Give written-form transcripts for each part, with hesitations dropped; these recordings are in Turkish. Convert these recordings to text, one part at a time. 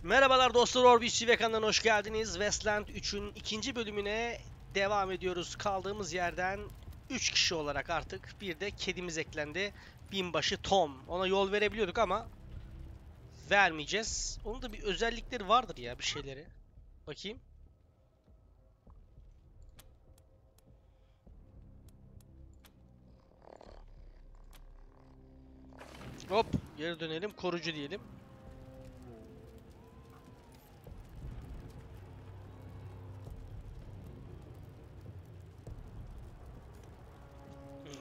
Merhabalar dostlar, Orbis ve kanalına hoş geldiniz. Wasteland 3'ün ikinci bölümüne devam ediyoruz. Kaldığımız yerden 3 kişi olarak artık bir de kedimiz eklendi. Binbaşı Tom. Ona yol verebiliyorduk ama vermeyeceğiz. Onun da bir özellikleri vardır ya, bir şeyleri. Bakayım. Hop, geri dönelim. Korucu diyelim.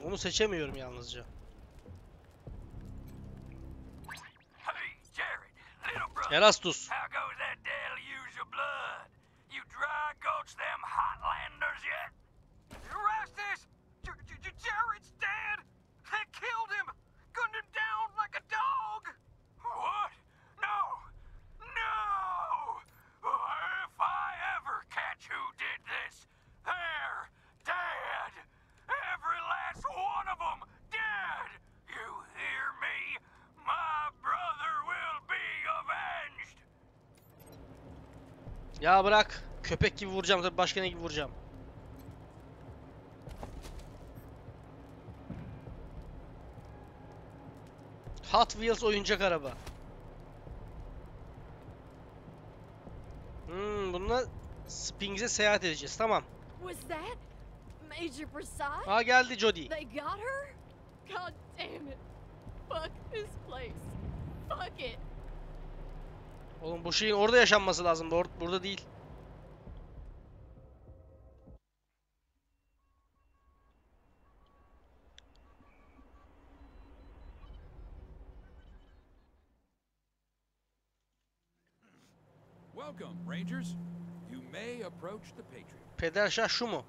Onu seçemiyorum yalnızca. Erastus. Ya bırak. Köpek gibi vuracağım tabii, başka ne gibi vuracağım. Hot Wheels oyuncak araba. Bununla Spings'e seyahat edeceğiz. Tamam. Aa, geldi Jody. They got her? God damn it. Fuck this place. Fuck it. Oğlum bu şeyin orada yaşanması lazım. Burada değil. Welcome, Rangers. You may approach the Patriot. Pederşah şu mu?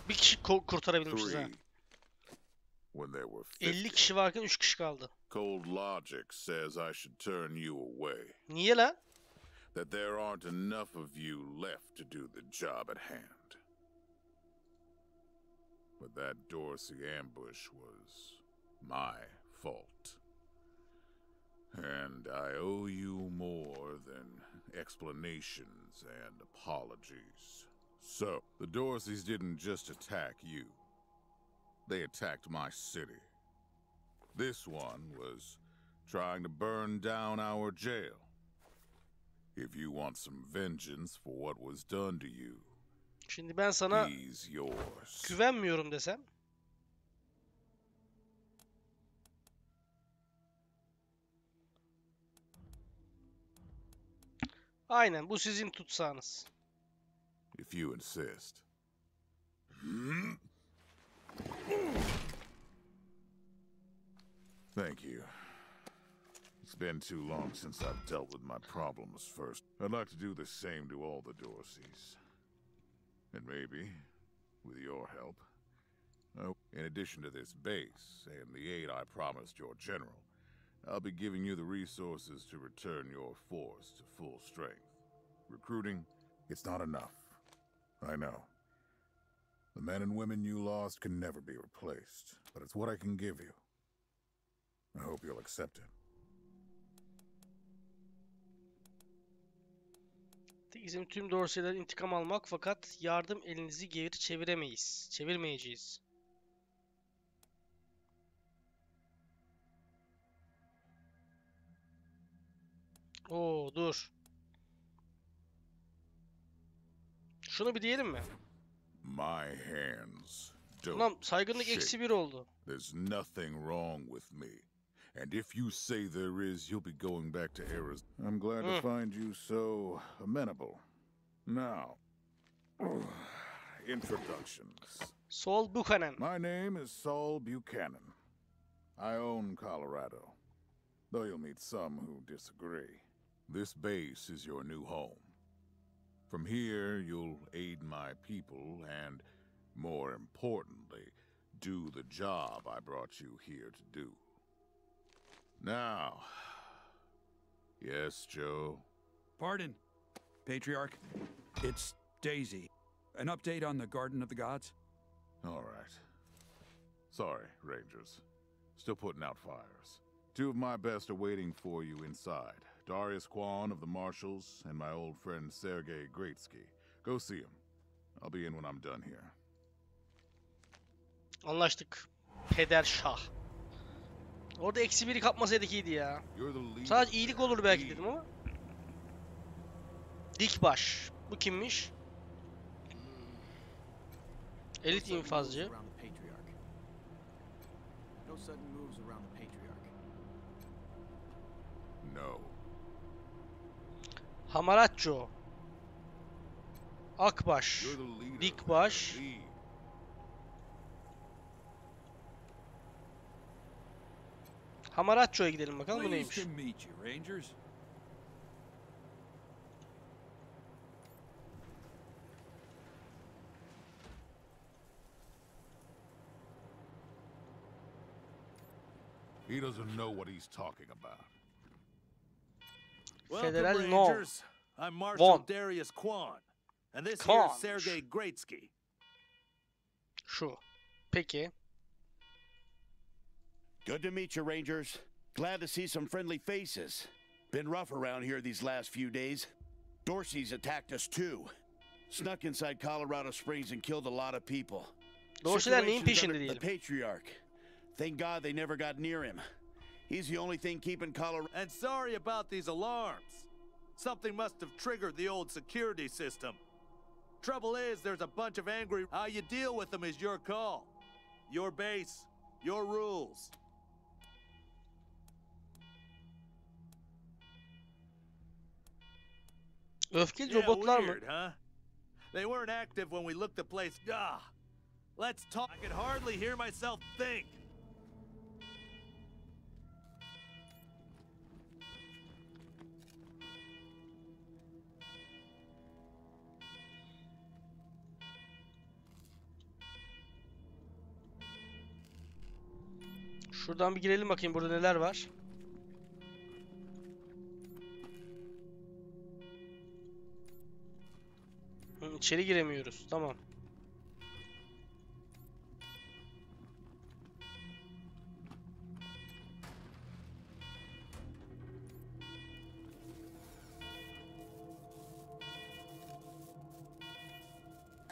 Bir kişi kurtarabilmişiz ha. 50 kişi varken 3 kişi kaldı. Cold logic says I should turn you away. Niye la? That there aren't enough of you left to do the job at hand. But that Dorsey ambush was my fault. And I owe you more than explanations and apologies. So, the Dorseys didn't just attack you. They attacked my city. This one was trying to burn down our jail. If you want some vengeance for what was done to you, şimdi ben sana he's yours. Güvenmiyorum desem. Aynen, bu sizin tutsağınız. If you insist. Thank you. It's been too long since I've dealt with my problems first. I'd like to do the same to all the Dorseys. And maybe, with your help, in addition to this base and the aid I promised your general, I'll be giving you the resources to return your force to full strength. Recruiting, it's not enough. I know. The men and women you lost can never be replaced, but it's what I can give you. I hope you'll accept it. Bizim tüm Dorsey'den intikam almak, fakat yardım elinizi geri çevirmeyeceğiz. Oo, dur. Şunu bir diyelim mi? My hands don't Ulan saygınlık shake. -1 oldu. There's nothing wrong with me. And if you say there is, you'll be going back to Arizona. I'm glad to find you so amenable. Now, introductions. Saul Buchanan. My name is Saul Buchanan. I own Colorado, though you'll meet some who disagree. This base is your new home. From here, you'll aid my people and, more importantly, do the job I brought you here to do. Now, yes, Joe? Pardon, Patriarch. It's Daisy. An update on the Garden of the Gods? All right. Sorry, Rangers. Still putting out fires. Two of my best are waiting for you inside. Darius Kwan of the Marshals and my old friend Sergei Greatsky. Go see him. I'll be in when I'm done here. Anlaştık. Peder Şah. Orada eksi biri kapmasaydık iyiydi ya. Sadece iyilik olur belki dedim ama. Dikbaş. Bu kimmiş? Elit infazcı. No. Hamaratço. Akbaş. Dikbaş. Hamaratço'ya gidelim bakalım bu neymiş. Pleased to meet you, Rangers. He doesn't know what he's talking about. Federal Welcome, no. Rangers. I'm Marshal Von. Darius Kwan, and this Kwan. here's Sergei Greatsky. Şu. Peki. Good to meet you, Rangers. Glad to see some friendly faces. Been rough around here these last few days. Dorsey's attacked us too. Snuck inside Colorado Springs and killed a lot of people. Dorsey'ler neyin Situation's peşinde under diyelim. the Patriarch. Thank God they never got near him. He's the only thing keeping Colorado. And sorry about these alarms. Something must have triggered the old security system. Trouble is, there's a bunch of angry. How you deal with them is your call. Your base, your rules. Öfkeli Yeah, robotlar mı? weird, huh? They weren't active when we looked the place. Let's talk. I could hardly hear myself think. Şuradan bir girelim bakayım burada neler var. İçeri giremiyoruz. Tamam.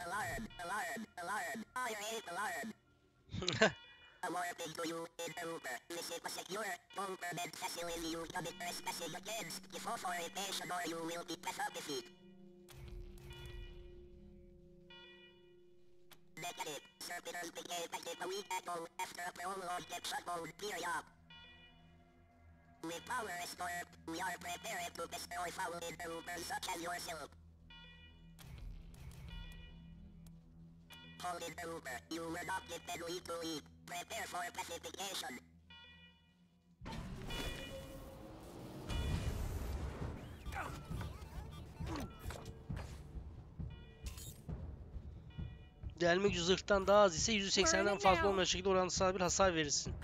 Alarm, alarm, alarm. I hate alarm. Alerting to you in Uber. Visit a secure government facility you commit trespassing against. Give authorization or you will be penalized. Negative. Servitors became active a week ago after a prolonged shutdown period. With power restored, we are prepared to destroy foul intruders such as yourself. Hold intruder, you were not gifted week to week. Prepare for pacification. Delme gücü zırhtan daha az ise %80'den fazla olmayan şekilde orantısal bir hasar verirsin.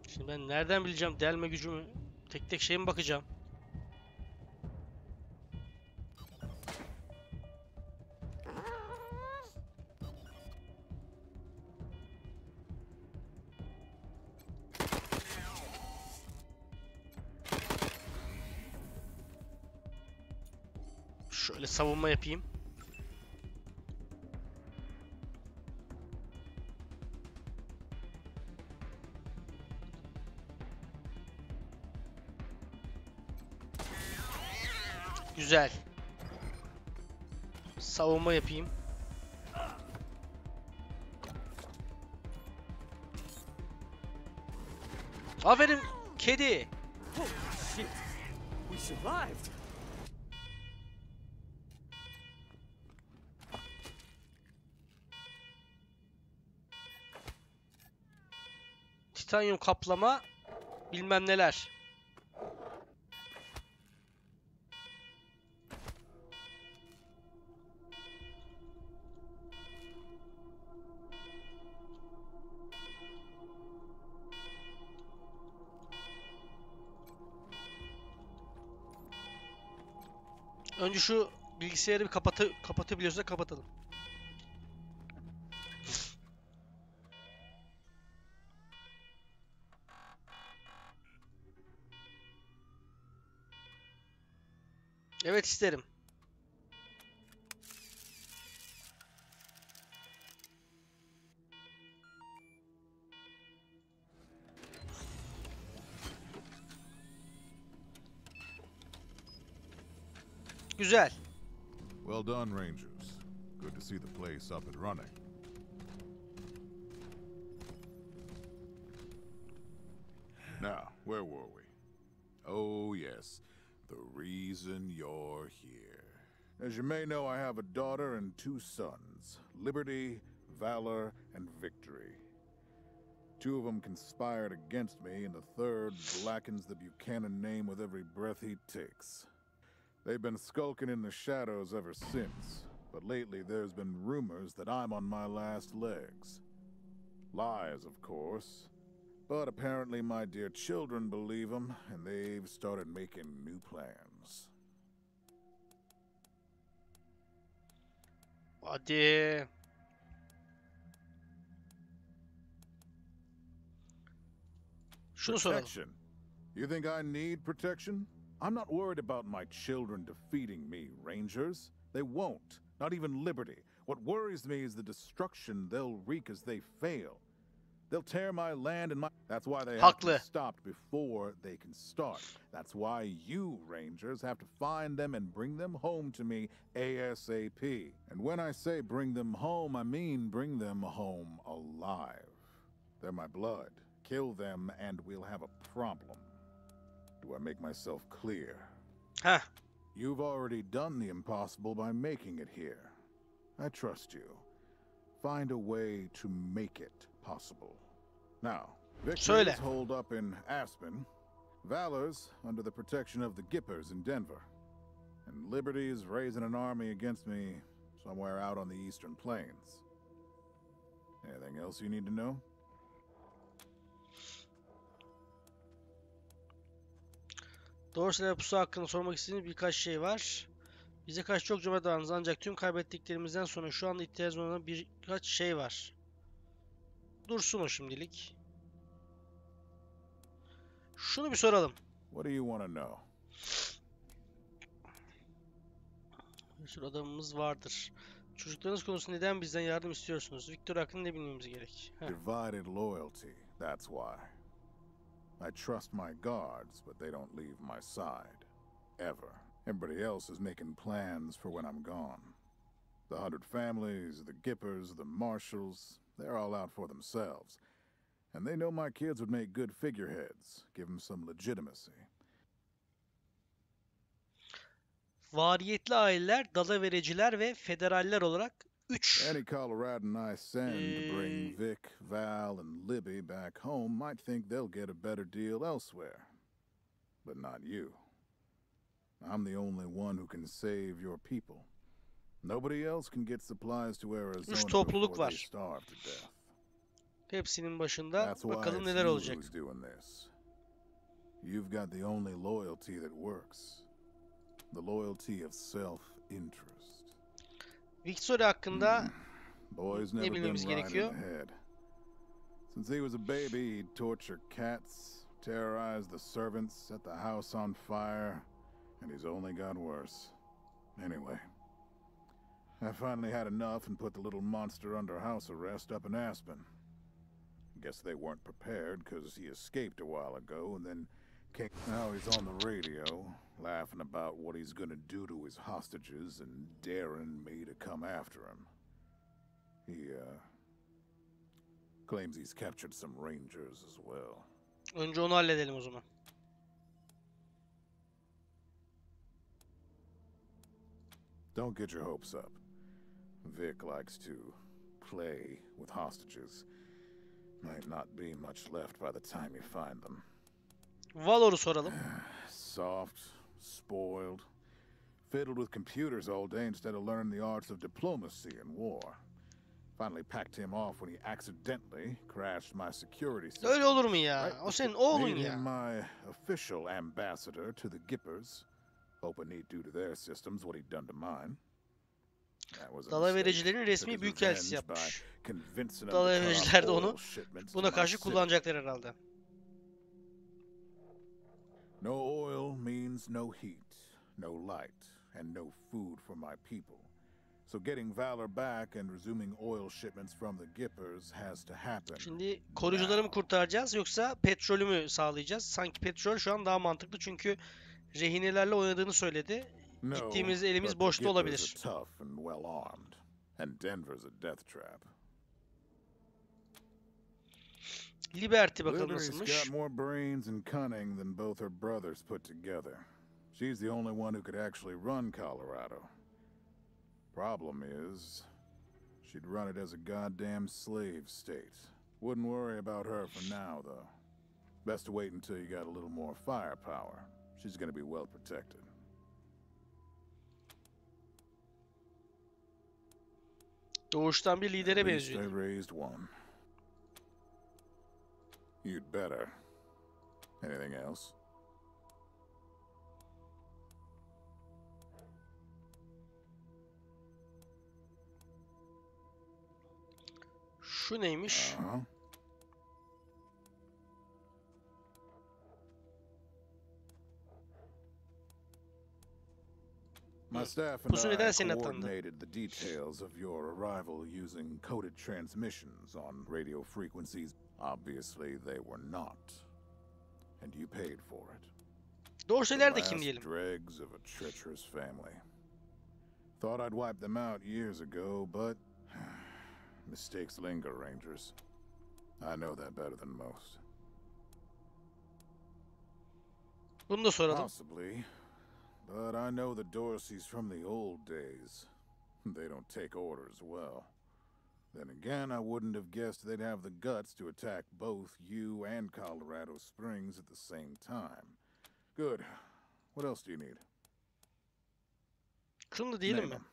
Şimdi ben nereden bileceğim delme gücümü? Tek tek şeye mi bakacağım? Şöyle savunma yapayım. Güzel. Savunma yapayım. Aferin kedi. Shit. We survived. Titanyum kaplama bilmem neler. Önce şu bilgisayarı bir kapatabiliyorsa kapatalım. Evet isterim. Güzel. Well done, Rangers. Good to see the place up and running. Now, where were we? Oh, yes. The reason you're here. As you may know, I have a daughter and 2 sons. Liberty, Valor, and Victory. 2 of them conspired against me, and the third blackens the Buchanan name with every breath he takes. They've been skulking in the shadows ever since, but lately there's been rumors that I'm on my last legs. Lies, of course, but apparently my dear children believe them, and they've started making new plans. Hadi. Şunu soralım. Protection. You think I need protection? I'm not worried about my children defeating me, Rangers. They won't. Not even Liberty. What worries me is the destruction they'll wreak as they fail. They'll tear my land and my... That's why they have to be Haklı. stopped before they can start. That's why you, Rangers, have to find them and bring them home to me ASAP. And when I say bring them home, I mean bring them home alive. They're my blood. Kill them and we'll have a problem. Do I make myself clear? Heh. You've already done the impossible by making it here. I trust you. Find a way to make it possible. Now, Victory's Söyle. holed up in Aspen. Valor's under the protection of the Gippers in Denver. And Liberty is raising an army against me somewhere out on the Eastern Plains. Anything else you need to know? Doğrusu ve pusu hakkında sormak istediğim birkaç şey var. Bize karşı çok cömert davrandınız ancak tüm kaybettiklerimizden sonra şu anda ihtiyacımız olan birkaç şey var. Dursun o şimdilik. Şunu bir soralım. What do you want to know? Bir sürü adamımız vardır. Çocuklarınız konusunda neden bizden yardım istiyorsunuz? Victor hakkında ne bilmemiz gerek? Heh. Divided loyalty, that's why. I trust my guards, but they don't leave my side. Ever. Everybody else is making plans for when I'm gone. The 100 families, the Gippers, the Marshals, they're all out for themselves. And they know my kids would make good figureheads, give them some legitimacy. Variyetli aileler, dalavericiler ve federaller olarak 3 Any Coloradan I send to bring Vic, Val, and Libby back home might think they'll get a better deal elsewhere. But not you. I'm the only one who can save your people. Nobody else can get supplies to Arizona topluluk before they var. starve to death. hepsinin başında. That's why Bakalım it's neler you olacak. who's doing this. You've got the only loyalty that works. The loyalty of self-interest. Victory hakkında Boy's ne never been bilmemiz right in gerekiyor? the head. Since he was a baby, he'd torture cats, terrorize the servants, set the house on fire, and he's only got worse. Anyway, I finally had enough and put the little monster under house arrest up in Aspen. Guess they weren't prepared because he escaped a while ago and then came. Now he's on the radio, laughing about what he's gonna do to his hostages and daring me to come after him. He, claims he's captured some rangers as well. Önce onu halledelim o zaman. Don't get your hopes up. Vic likes to play with hostages. Might not be much left by the time you find them. Valor'u soralım. Soft, spoiled, fiddled with computers all day instead of learning the arts of diplomacy and war. Finally packed him off when he accidentally crashed my security system. Öyle olur mu ya? Right? O senin oğlun Made ya. him my official ambassador to the Gippers, hoping he'd do to their systems what he'd done to mine. That was a Dalavericilerin mistake. resmi Took his büyükelçisi revenge by yapmış. convincing him to cut off Dalavericiler de onu oil shipments to buna my karşı city. kullanacaklar herhalde. No oil means no heat, no light, and no food for my people. So getting Valor back and resuming oil shipments from the Gippers has to happen. Şimdi koruyucuları mı kurtaracağız yoksa petrolü mü sağlayacağız? Sanki petrol şu an daha mantıklı çünkü rehinelerle oynadığını söyledi. No, Gittiğimiz elimiz but the boşta Gippers olabilir. are tough and well armed, and Denver's a death trap. Liberty bakalım Liberty's nasılmış. got more brains and cunning than both her brothers put together. She's the only one who could actually run Colorado. Problem is, she'd run it as a goddamn slave state. Wouldn't worry about her for now, though. Best to wait until you got a little more firepower. She's gonna be well protected. Doğuştan bir lidere At least I benziyor. raised one. You'd better. Anything else? Şu neymiş? Uh-huh. My staff and Pusu I neden senin atandı? coordinated the details of your arrival using coded transmissions on radio frequencies. Obviously, they were not. And you paid for it. Dorseler de The kim last diyelim? dregs of a treacherous family. Thought I'd wiped them out years ago, but mistakes linger, Rangers. I know that better than most. Bunu da soralım. Possibly, but I know the Dorseys from the old days. They don't take orders well. Then again, I wouldn't have guessed they'd have the guts to attack both you and Colorado Springs at the same time. Good. What else do you need? Şunu diyelim Name mi? 'em.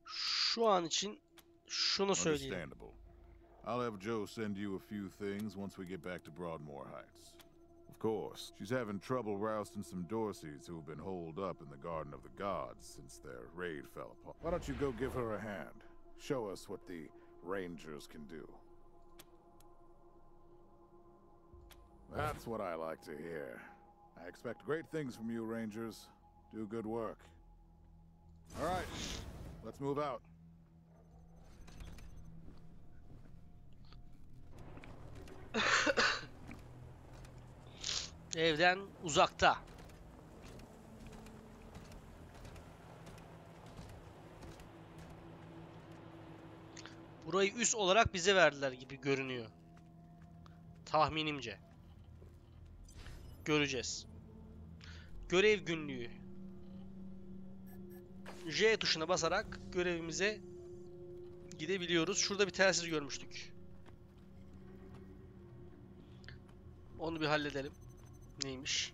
Şu an için şunu söyleyelim. Understandable. I'll have Joe send you a few things once we get back to Broadmoor Heights. Of course, she's having trouble rousting some Dorseys who've been holed up in the Garden of the Gods since their raid fell apart. Why don't you go give her a hand? Show us what the Rangers can do. That's what I like to hear. I expect great things from you, Rangers. Do good work. All right, let's move out. Evden uzakta. Burayı üs olarak bize verdiler gibi görünüyor. Tahminimce. Göreceğiz. Görev günlüğü. J tuşuna basarak görevimize gidebiliyoruz. Şurada bir telsiz görmüştük. Onu bir halledelim. Neymiş?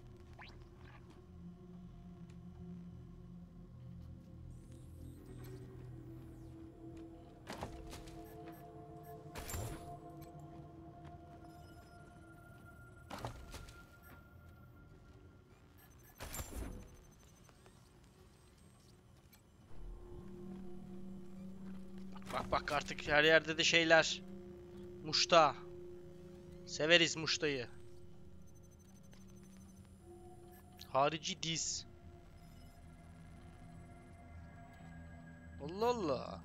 Bak bak artık her yerde de şeyler. Muşta. Severiz muştayı. Harici diz. Allah Allah.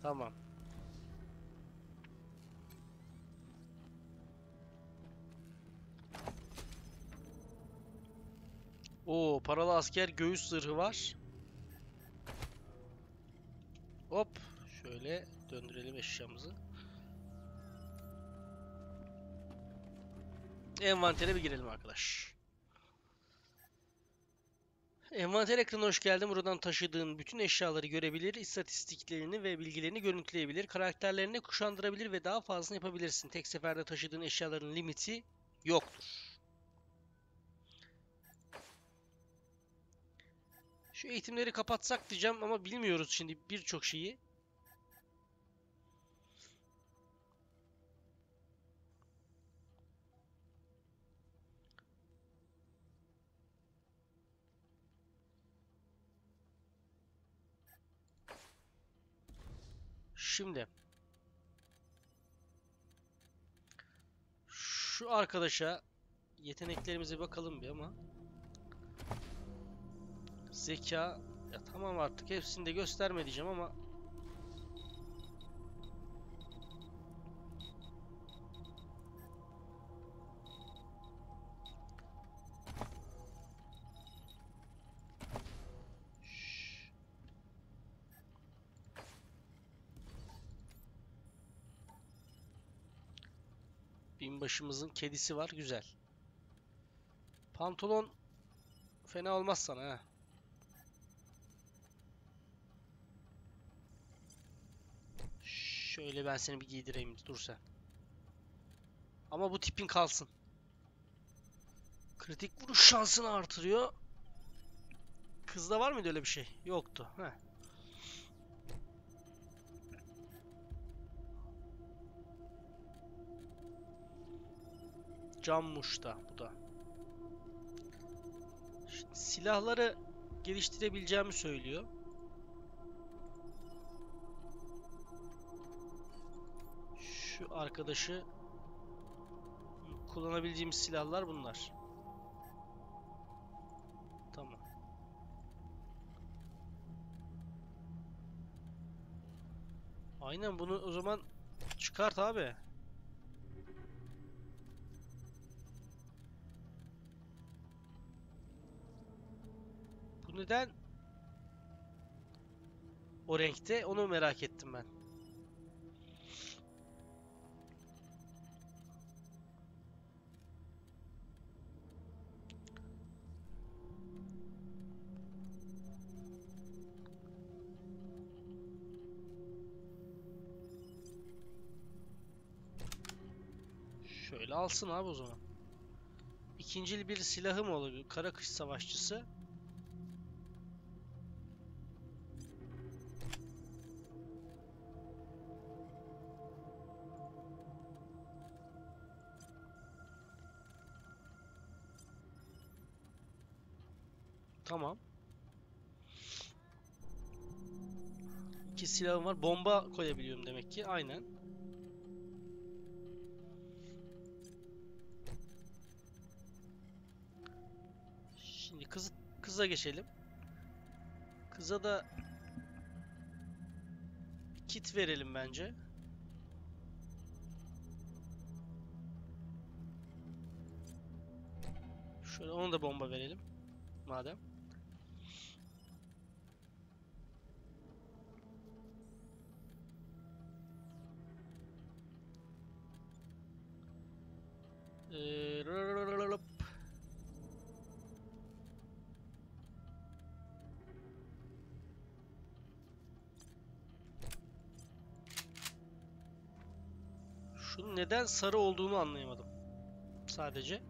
Tamam. Oo, paralı asker göğüs zırhı var. Hop, şöyle döndürelim eşyamızı. Envantere bir girelim arkadaş. Envanter ekranına hoş geldin. Buradan taşıdığın bütün eşyaları görebilir, istatistiklerini ve bilgilerini görüntüleyebilir, karakterlerini kuşandırabilir ve daha fazlasını yapabilirsin. Tek seferde taşıdığın eşyaların limiti yoktur. Şu eğitimleri kapatsak diyeceğim ama bilmiyoruz şimdi birçok şeyi. Şimdi şu arkadaşa yeteneklerimize bakalım bir ama zeka ya tamam artık hepsini de gösterme diyeceğim ama binbaşımızın kedisi var güzel. Pantolon fena olmaz sana ha. Şöyle ben seni bir giydireyim dur sen. Ama bu tipin kalsın. Kritik vuruş şansını artırıyor. Kızda var mıydı öyle bir şey? Yoktu. Heh. Cammuş da bu da. Şimdi silahları geliştirebileceğimi söylüyor. Şu arkadaşı kullanabileceğimiz silahlar bunlar. Tamam. Aynen bunu o zaman çıkart abi. Bu neden o renkte? Onu merak ettim ben. Şöyle alsın abi o zaman. İkincil bir silahı mı olabilir? Kara kış savaşçısı. Tamam. İki silahım var. Bomba koyabiliyorum demek ki. Aynen. Şimdi kıza geçelim. Kıza da kit verelim bence. Şöyle ona da bomba verelim. Madem. Rırırırırırıp. Şunun neden sarı olduğunu anlayamadım. Sadece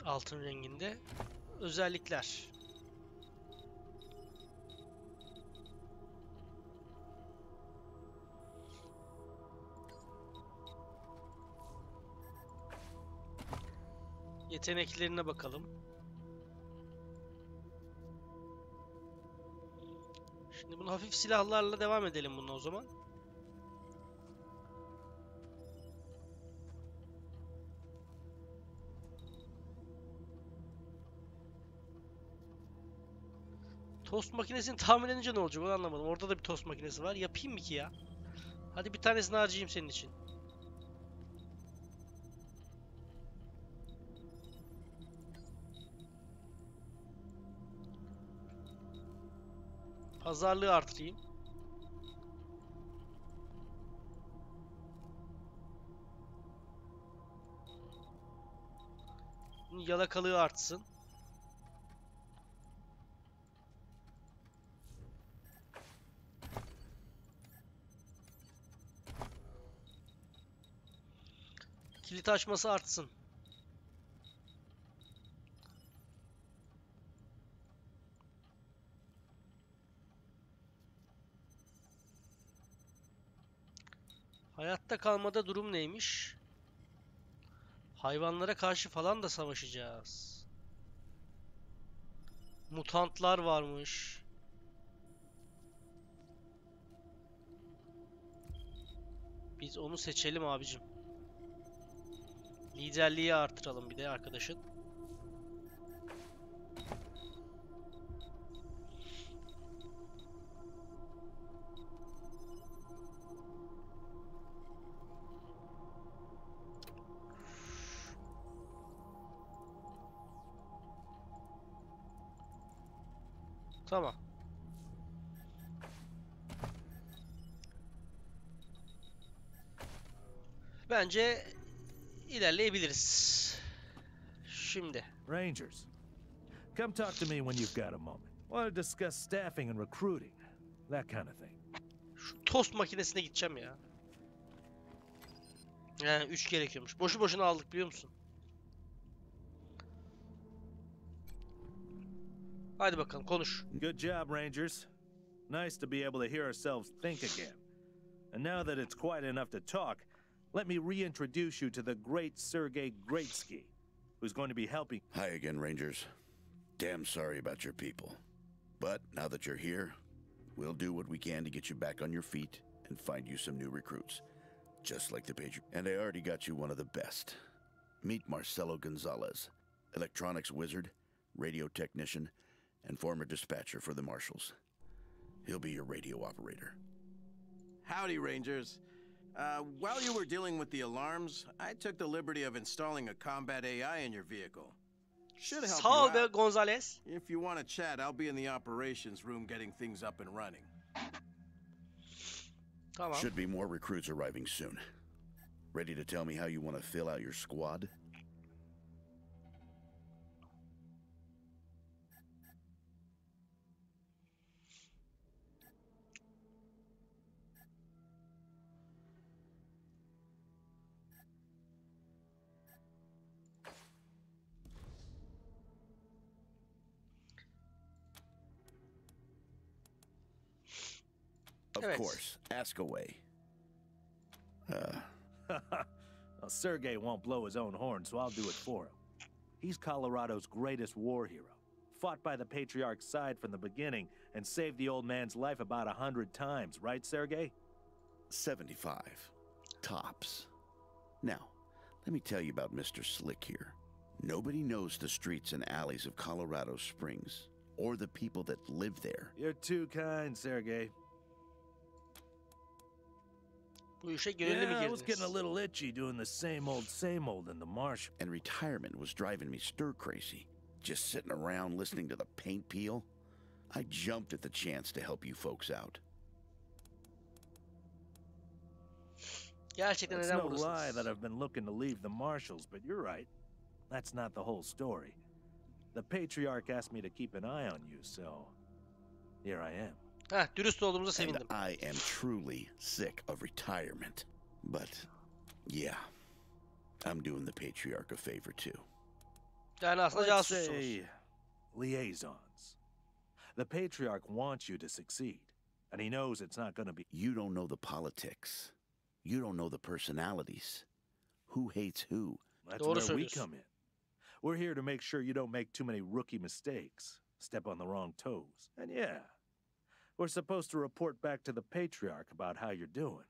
altın renginde özellikler. Yeteneklerine bakalım. Şimdi bunu hafif silahlarla devam edelim bununla o zaman. Tost makinesini tamir edince ne olacak onu anlamadım. Orada da bir tost makinesi var. Yapayım mı ki ya? Hadi bir tanesini harcayayım senin için. Pazarlığı artırayım. Yalakalığı artsın. Kilit açması artsın. Hayatta kalmada durum neymiş? Hayvanlara karşı falan da savaşacağız. Mutantlar varmış. Biz onu seçelim abicim. Liderliği artıralım bir de arkadaşın. Tamam. Bence ilerleyebiliriz. Şimdi. Rangers, come talk to me when you've got a moment. Want to discuss staffing and recruiting, that kind of thing. Şu tost makinesine gideceğim ya. Yani 3 gerekiyormuş. Boşu boşuna aldık biliyor musun? Hadi bakalım konuş. Good job, Rangers. Nice to be able to hear ourselves think again. And now that it's quiet enough to talk, let me reintroduce you to the great Sergei Greatsky, who's going to be helping. Hi again, Rangers. Damn sorry about your people. But now that you're here, we'll do what we can to get you back on your feet and find you some new recruits. Just like the Patriot. And I already got you one of the best. Meet Marcelo Gonzalez, electronics wizard, radio technician, and former dispatcher for the Marshals. He'll be your radio operator. Howdy, Rangers. While you were dealing with the alarms, I took the liberty of installing a combat AI in your vehicle. Should help Sağ ol you be out. Gonzales. If you want to chat, I'll be in the operations room getting things up and running. Tamam. Should be more recruits arriving soon. Ready to tell me how you want to fill out your squad? Of Evet. course. Ask away. Well, Sergei won't blow his own horn, so I'll do it for him. He's Colorado's greatest war hero. Fought by the Patriarch's side from the beginning and saved the old man's life about 100 times, right, Sergei? 75. Tops. Now, let me tell you about Mr. Slick here. Nobody knows the streets and alleys of Colorado Springs, or the people that live there. You're too kind, Sergei. Bu işe gönüllü mü Yeah, I was getting a girdiniz? little itchy doing the same old in the marsh. And retirement was driving me stir-crazy. Just sitting around listening to the paint peel. I jumped at the chance to help you folks out. Gerçekten It's neden no lie buradasınız? that I've been looking to leave the Marshals, but you're right. That's not the whole story. The Patriarch asked me to keep an eye on you, so here I am. Heh, dürüst olduğumuza And sevindim. I am truly sick of retirement. But, yeah, I'm doing the Patriarch a favor too. Yani aslında Let's casussunuz. say liaisons. The Patriarch wants you to succeed, and he knows it's not going to be. You don't know the politics. You don't know the personalities. Who hates who? That's Doğru where we söylüyorsun. come in. We're here to make sure you don't make too many rookie mistakes, step on the wrong toes. And yeah, we're supposed to report back to the Patriarch about how you're doing.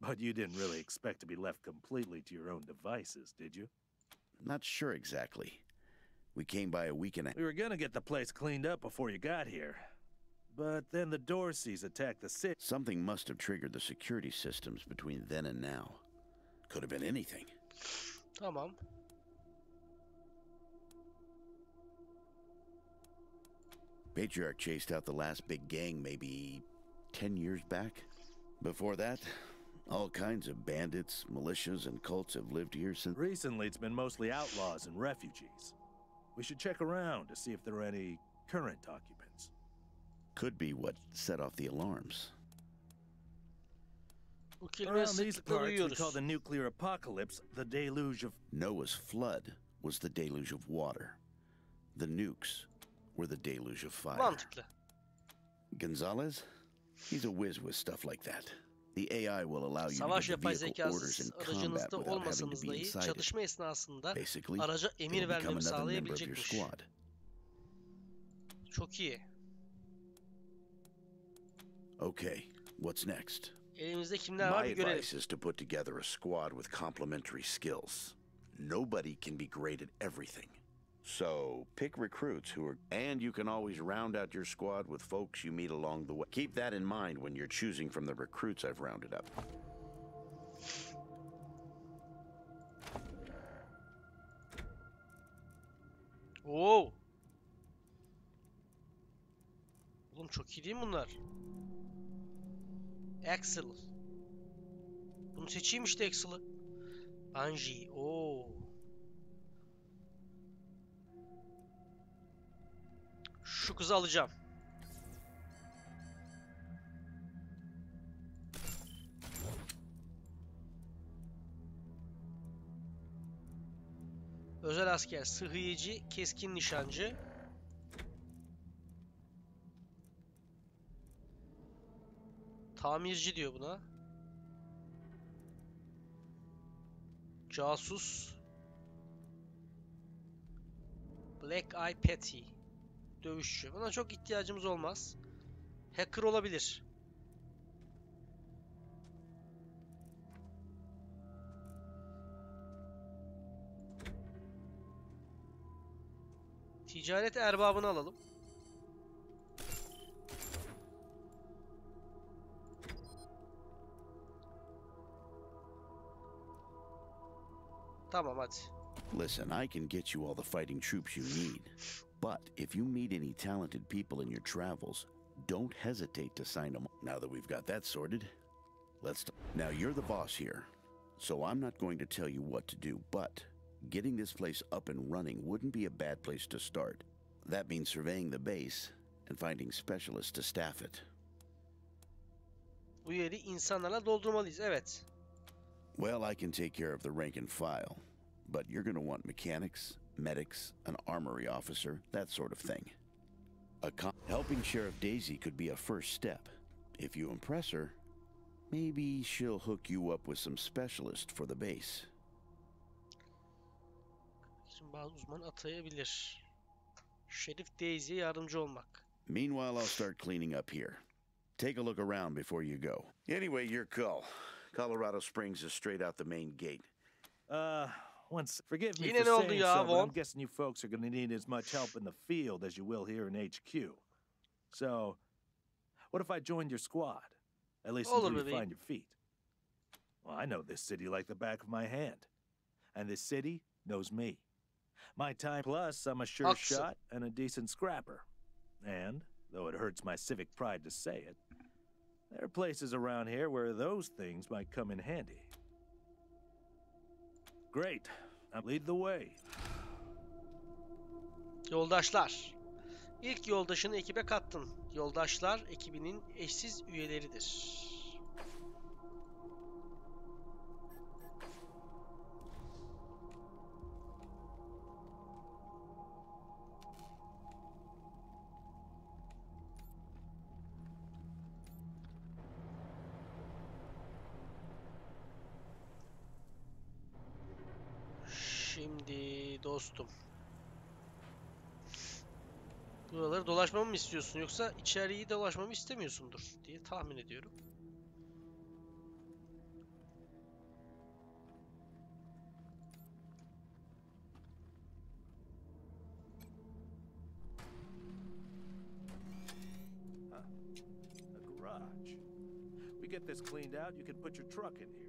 But you didn't really expect to be left completely to your own devices, did you? Not sure exactly. We came by a week and a... We were gonna get the place cleaned up before you got here. But then the Dorseys attacked the city. Something must have triggered the security systems between then and now. Could have been anything. Tamam. Patriarch chased out the last big gang maybe 10 years back. Before that, all kinds of bandits, militias, and cults have lived here since... Recently, it's been mostly outlaws and refugees. We should check around to see if there are any current occupants. Could be what set off the alarms. Bu kelimeyi Around these sıklıkla parts, we duyuyoruz. call the nuclear apocalypse the deluge of... Noah's flood was the deluge of water. The nukes were the deluge of fire. Mantıklı. Gonzalez? He's a whiz with stuff like that. The AI will allow you to Savaş give yapay the vehicle orders zekası in combat aracınızda without having to olmasanız be dahi inside it. çatışma esnasında Basically, araca it'll emir become vermemi another member of your sağlayabilecekmiş. squad. Çok iyi. Okay, what's next? Elimizde kimler var My bir görelim. advice is to put together a squad with complementary skills. Nobody can be great at everything. So, pick recruits who are... And you can always round out your squad with folks you meet along the way. Keep that in mind when you're choosing from the recruits I've rounded up. Oo. Oğlum çok iyi değil mi bunlar? Axel. Bunu seçeyim işte Axel'ı. Anji. Oo. Şu kızı alacağım. Özel asker, sıhhiyeci, keskin nişancı. Tamirci diyor buna. Casus. Black Eye Patty. Dövüşçü. Buna çok ihtiyacımız olmaz. Hacker olabilir. Ticaret erbabını alalım. Tamam hadi. Listen, I can get you all the fighting troops you need. But if you meet any talented people in your travels, don't hesitate to sign them. Now that we've got that sorted, Now you're the boss here, so I'm not going to tell you what to do, but getting this place up and running wouldn't be a bad place to start. That means surveying the base and finding specialists to staff it. Bu yeri insanlarla doldurmalıyız, evet. Well, I can take care of the rank and file, but you're going to want mechanics, medics, an armory officer, that sort of thing. Helping Sheriff Daisy could be a first step. If you impress her, maybe she'll hook you up with some specialists for the base. Şimdi bazı uzman atayabilir. Şerif Daisy'ye yardımcı olmak. Meanwhile, I'll start cleaning up here. Take a look around before you go. Anyway, your call. Colorado Springs is straight out the main gate. Forgive me Yine for ne oldu saying ya, so, but I'm Von? guessing you folks are going to need as much help in the field as you will here in HQ. So, what if I joined your squad? At least Olur until you bebeğim. find your feet. Well, I know this city like the back of my hand. And this city knows me. My time plus, I'm a sure Haklısın. shot and a decent scrapper. And, though it hurts my civic pride to say it, there are places around here where those things might come in handy. Great. Now lead the way. Yoldaşlar. İlk yoldaşını ekibe kattın. Yoldaşlar ekibinin eşsiz üyeleridir. Şimdi dostum. Buraları dolaşmamı mı istiyorsun yoksa içeriği dolaşmamı istemiyorsundur diye tahmin ediyorum. A garage. We get this cleaned out, you can put your truck in here.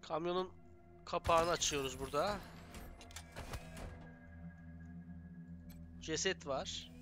Kamyonun kapağını açıyoruz burada. Ceset var.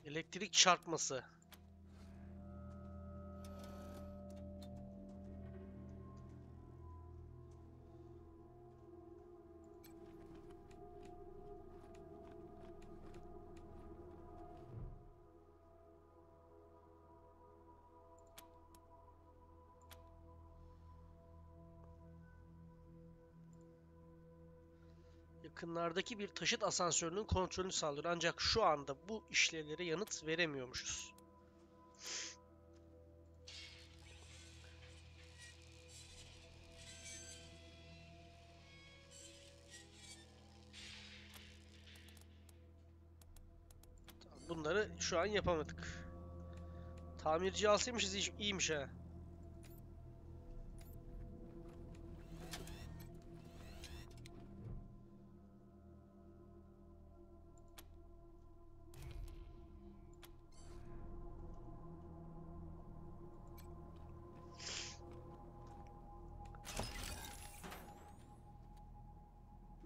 Elektrik çarpması. Yakınlardaki bir taşıt asansörünün kontrolünü sağlıyor. Ancak şu anda bu işlevlere yanıt veremiyormuşuz. Bunları şu an yapamadık. Tamirci alsaymışız iyiymiş ha.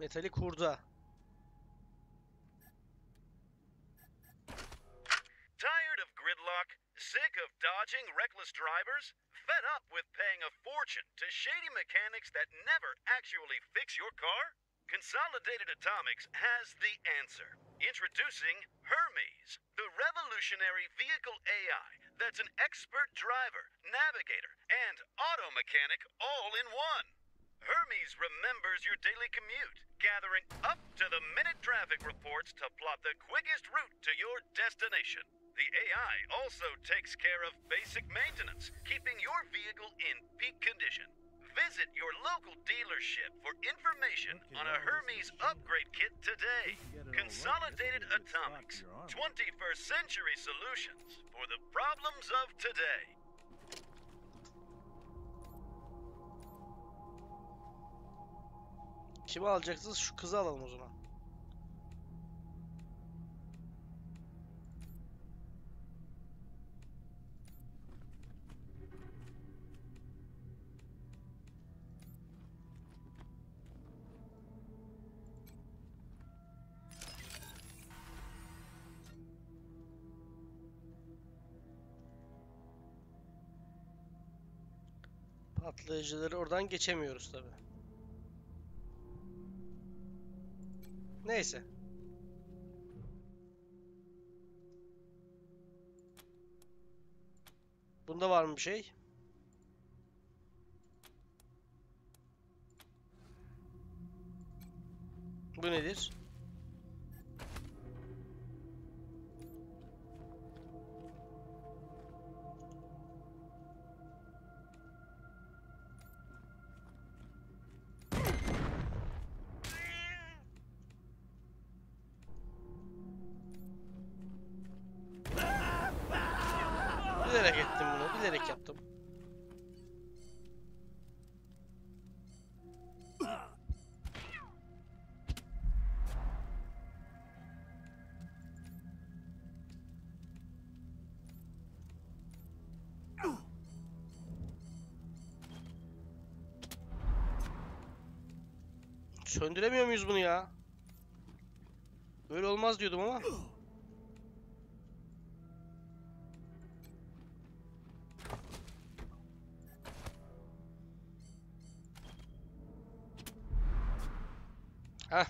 Metalik hurda. Tired of gridlock? Sick of dodging reckless drivers? Fed up with paying a fortune to shady mechanics that never actually fix your car? Consolidated Atomics has the answer. Introducing Hermes, the revolutionary vehicle AI that's an expert driver, navigator, and auto mechanic all in one. Hermes remembers your daily commute, gathering up-to-the-minute traffic reports to plot the quickest route to your destination. The AI also takes care of basic maintenance, keeping your vehicle in peak condition. Visit your local dealership for information on a Hermes upgrade kit today. Consolidated Atomics, 21st century solutions for the problems of today. Kimi alacaksınız? Şu kızı alalım o zaman. Patlayıcıları oradan geçemiyoruz tabi. Neyse. Bunda var mı bir şey? Bu nedir? Bilerek ettim bunu, bilerek yaptım. Söndüremiyor muyuz bunu ya? Böyle olmaz diyordum ama. Heh.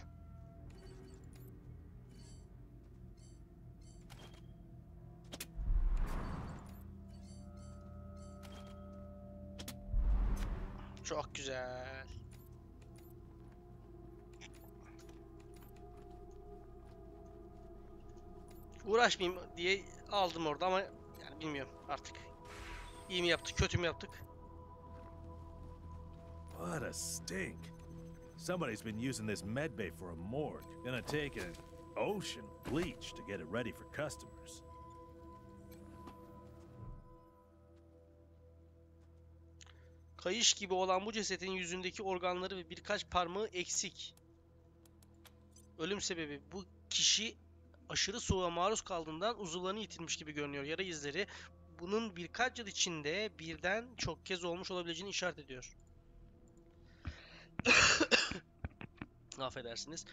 Çok güzel. Uğraşmayayım diye aldım orada ama yani bilmiyorum artık. İyi mi yaptık, kötü mü yaptık? What a stink. Somebody's been using this med bay for a morgue. Gonna take it. ocean of bleach to get it ready for customers. Kayış gibi olan bu cesetin yüzündeki organları ve birkaç parmağı eksik. Ölüm sebebi: bu kişi aşırı soğuğa maruz kaldığından uzuvlarını yitirmiş gibi görünüyor. Yara izleri bunun birkaç yıl içinde birden çok kez olmuş olabileceğini işaret ediyor. Affedersiniz.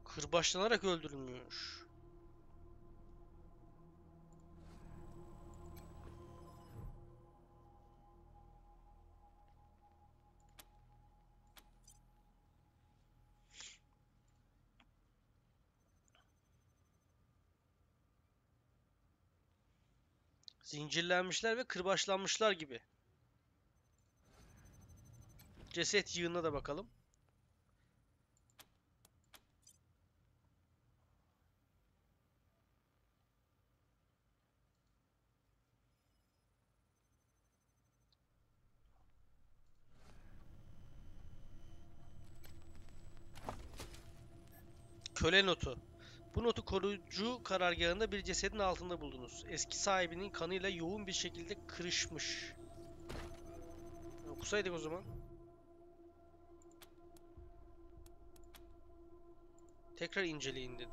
Kırbaçlanarak öldürülmüş. Zincirlenmişler ve kırbaçlanmışlar gibi. Ceset yığınına da bakalım. Köle notu. Bu notu koruyucu karargahında bir cesedin altında buldunuz. Eski sahibinin kanıyla yoğun bir şekilde kırışmış. Okusaydık o zaman. Tekrar inceleyin dedi.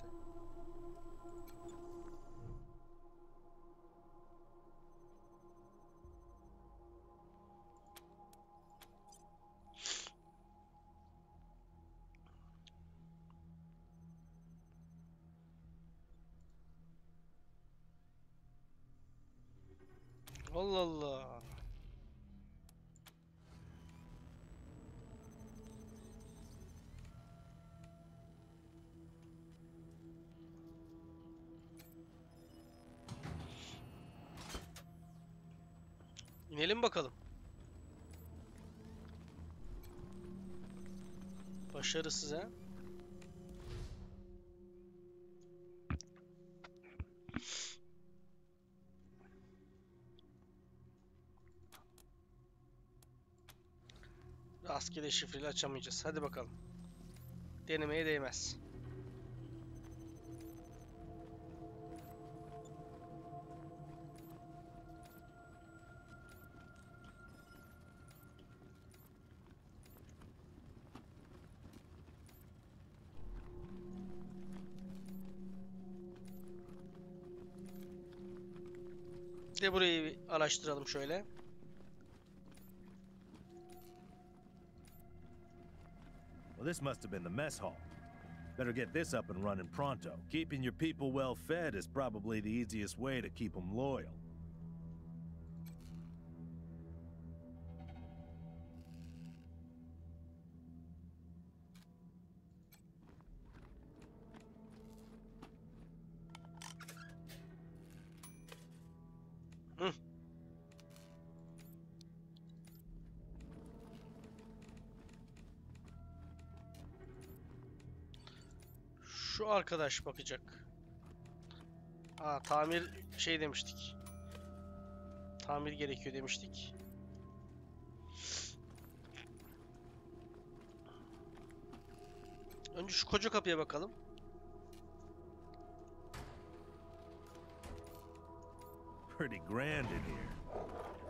Allah Allah. İnelim bakalım. Başarısız ha. Rastgele şifreyle açamayacağız. Hadi bakalım. Denemeye değmez. De burayı bir araştıralım şöyle. Well, this must have been the mess hall. Better get this up and running pronto. Keeping your people well fed is probably the easiest way to keep them loyal. Şu arkadaş bakacak. Aa, tamir şey demiştik. Tamir gerekiyor demiştik. Önce şu koca kapıya bakalım. Pretty grand in here.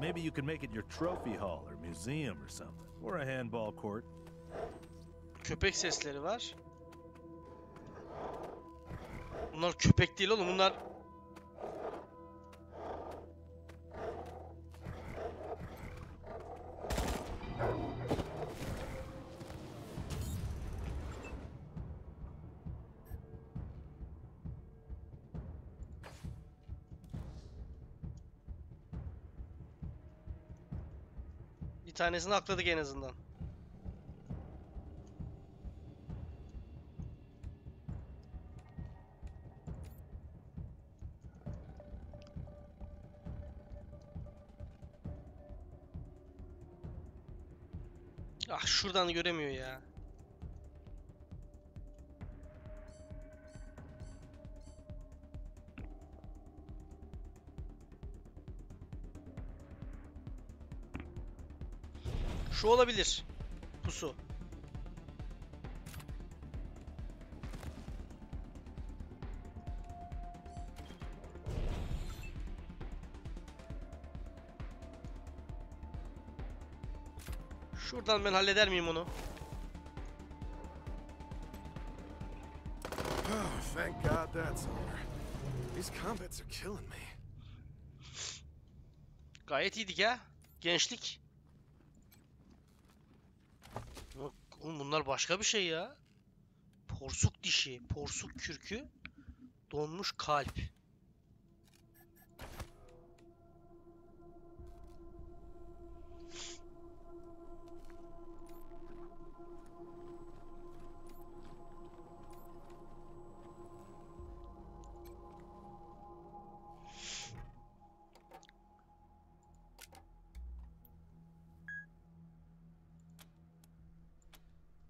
Maybe you can make it your trophy hall or museum or something. Or a handball court. Köpek sesleri var. Bunlar köpek değil oğlum, bunlar... Bir tanesini akladık en azından. Ah, şuradan göremiyor ya. Şu olabilir. Pusu. Şuradan ben halleder miyim onu? Oh, thank God that's over. These combats are killing me. Gayet iyiydik ya. Gençlik. Oğlum bunlar başka bir şey ya. Porsuk dişi, porsuk kürkü, donmuş kalp.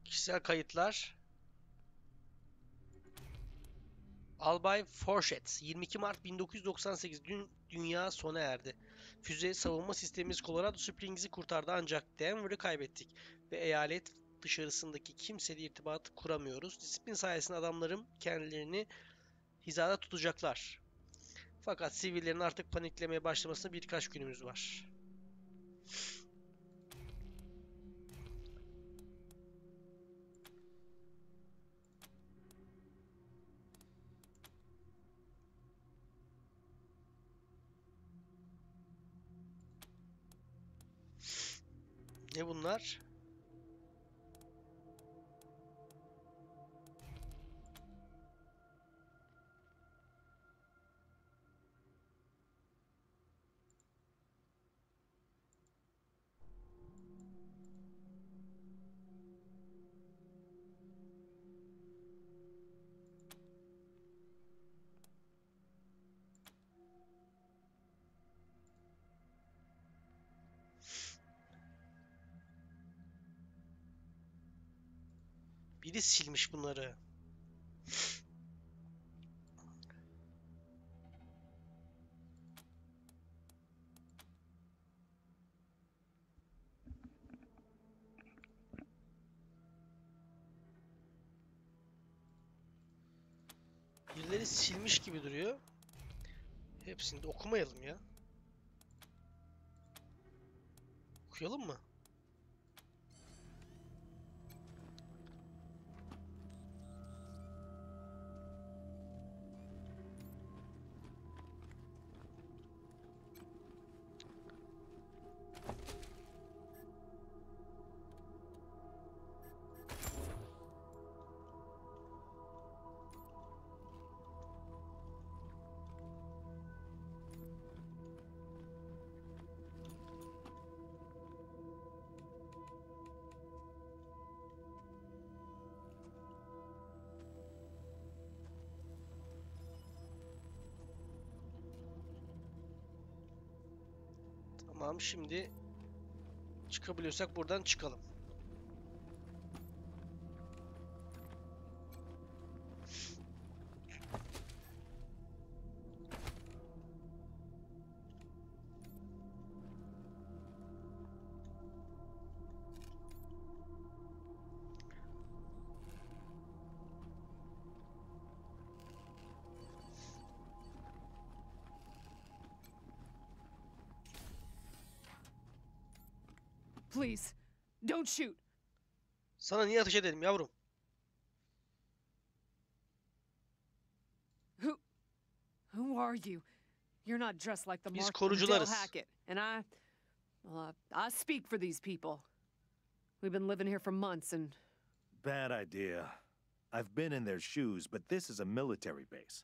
Kişisel kayıtlar. Albay Forchet, 22 Mart 1998 dünya sona erdi. Füze savunma sistemimiz Colorado Springs'i kurtardı ancak Denver'ı kaybettik ve eyalet dışarısındaki kimseyle irtibat kuramıyoruz. Disiplin sayesinde adamlarım kendilerini hizada tutacaklar. Fakat sivillerin artık paniklemeye başlamasına birkaç günümüz var. Ne bunlar? Biri silmiş bunları. Birileri silmiş gibi duruyor. Hepsini de okumayalım ya. Okuyalım mı? Tamam, şimdi çıkabiliyorsak buradan çıkalım. Please, don't shoot. Sana niye ateş edelim yavrum? Who are you? You're not dressed like the Biz mark from Del korucularız. Hackett, and I speak for these people. We've been living here for months, and Bad idea. I've been in their shoes, but this is a military base.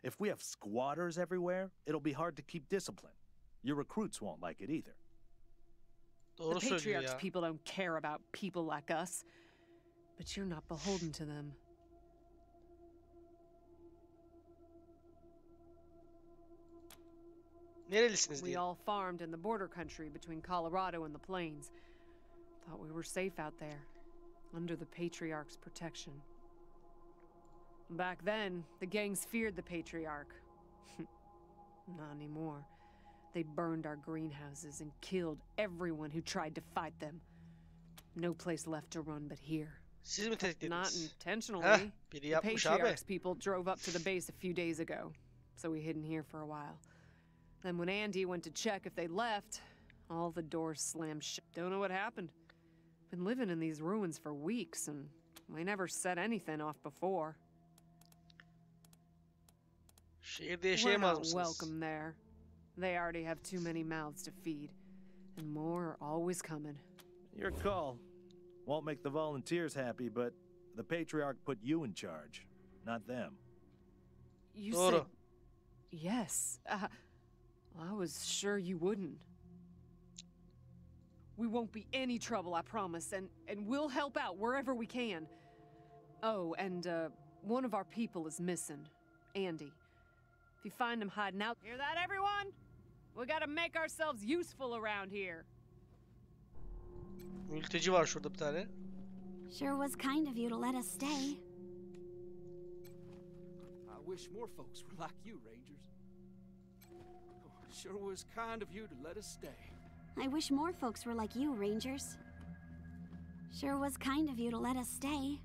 If we have squatters everywhere, it'll be hard to keep discipline. Your recruits won't like it either. Doğru the söylüyor patriarch's ya. people don't care about people like us. But you're not beholden to them. Nerelisiniz We diye. all farmed in the border country between Colorado and the plains. Thought we were safe out there, under the patriarch's protection. Back then, the gangs feared the patriarch. Not anymore. They burned our greenhouses and killed everyone who tried to fight them. No place left to run but here. Siz mi Not tetiklediniz? intentionally. Heh, biri The yapmış abi. patriarch's people drove up to the base a few days ago, so we hid in here for a while. Then when Andy went to check if they left, all the doors slammed shut. Don't know what happened. Been living in these ruins for weeks, and we never set anything off before. Şehirde We're yaşayamaz not mısınız? welcome there. They already have too many mouths to feed, and more are always coming. Your call. Won't make the volunteers happy, but the Patriarch put you in charge, not them. You Doğru. said yes. I was sure you wouldn't. We won't be any trouble, I promise, and we'll help out wherever we can. Oh, and one of our people is missing, Andy. If you find him hiding out, hear that, everyone? We gotta make ourselves useful around here. Mülteci var şurada bir tane. Sure was kind of you to let us stay. I wish more folks were like you, Rangers. Oh, sure was kind of you to let us stay. I wish more folks were like you, Rangers. Sure was kind of you to let us stay.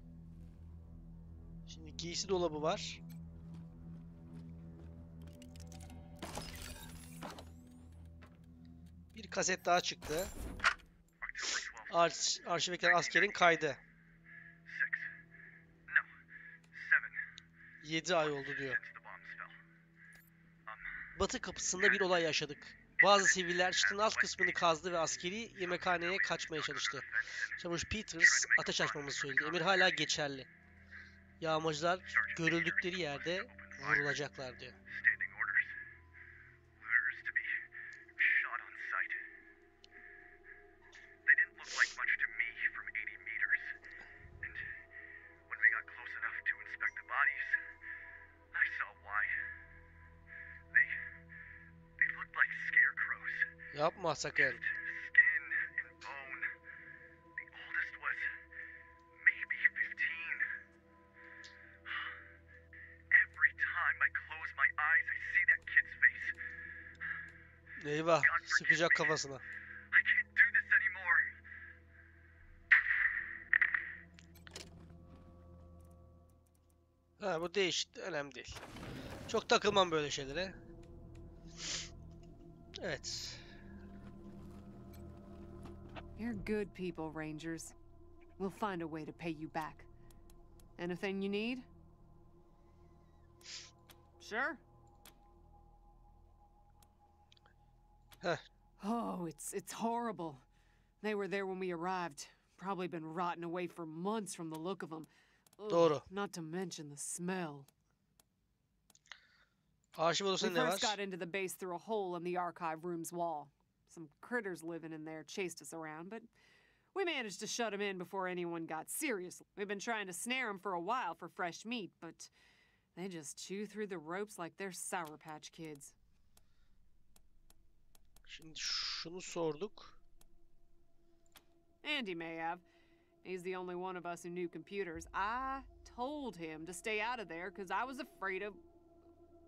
Şimdi giysi dolabı var. Bir kaset daha çıktı. Arşiv ekran askerin kaydı. 7 ay oldu diyor. Batı kapısında bir olay yaşadık. Bazı siviller çitin alt kısmını kazdı ve askeri yemekhaneye kaçmaya çalıştı. Çavuş Peters ateş açmamızı söyledi. Emir hala geçerli. Yağmacılar görüldükleri yerde vurulacaklar diyor. Yapma sakın. Eyvah, sıkacak kafasına. Ha, bu değişik, önemli değil. Çok takılmam böyle şeylere. Evet. You're good people, Rangers. We'll find a way to pay you back. Anything you need? Sure. Heh. Oh, it's horrible. They were there when we arrived. Probably been rotting away for months from the look of them. Doğru. Not to mention the smell. Arşiv We odasında ne first var? got into the base through a hole in the archive room's wall. Some critters living in there chased us around, but we managed to shut them in before anyone got serious. We've been trying to snare them for a while for fresh meat, but they just chew through the ropes like they're Sour Patch Kids. Şimdi şunu sorduk. Andy may have. He's the only one of us who knew computers. I told him to stay out of there because I was afraid of,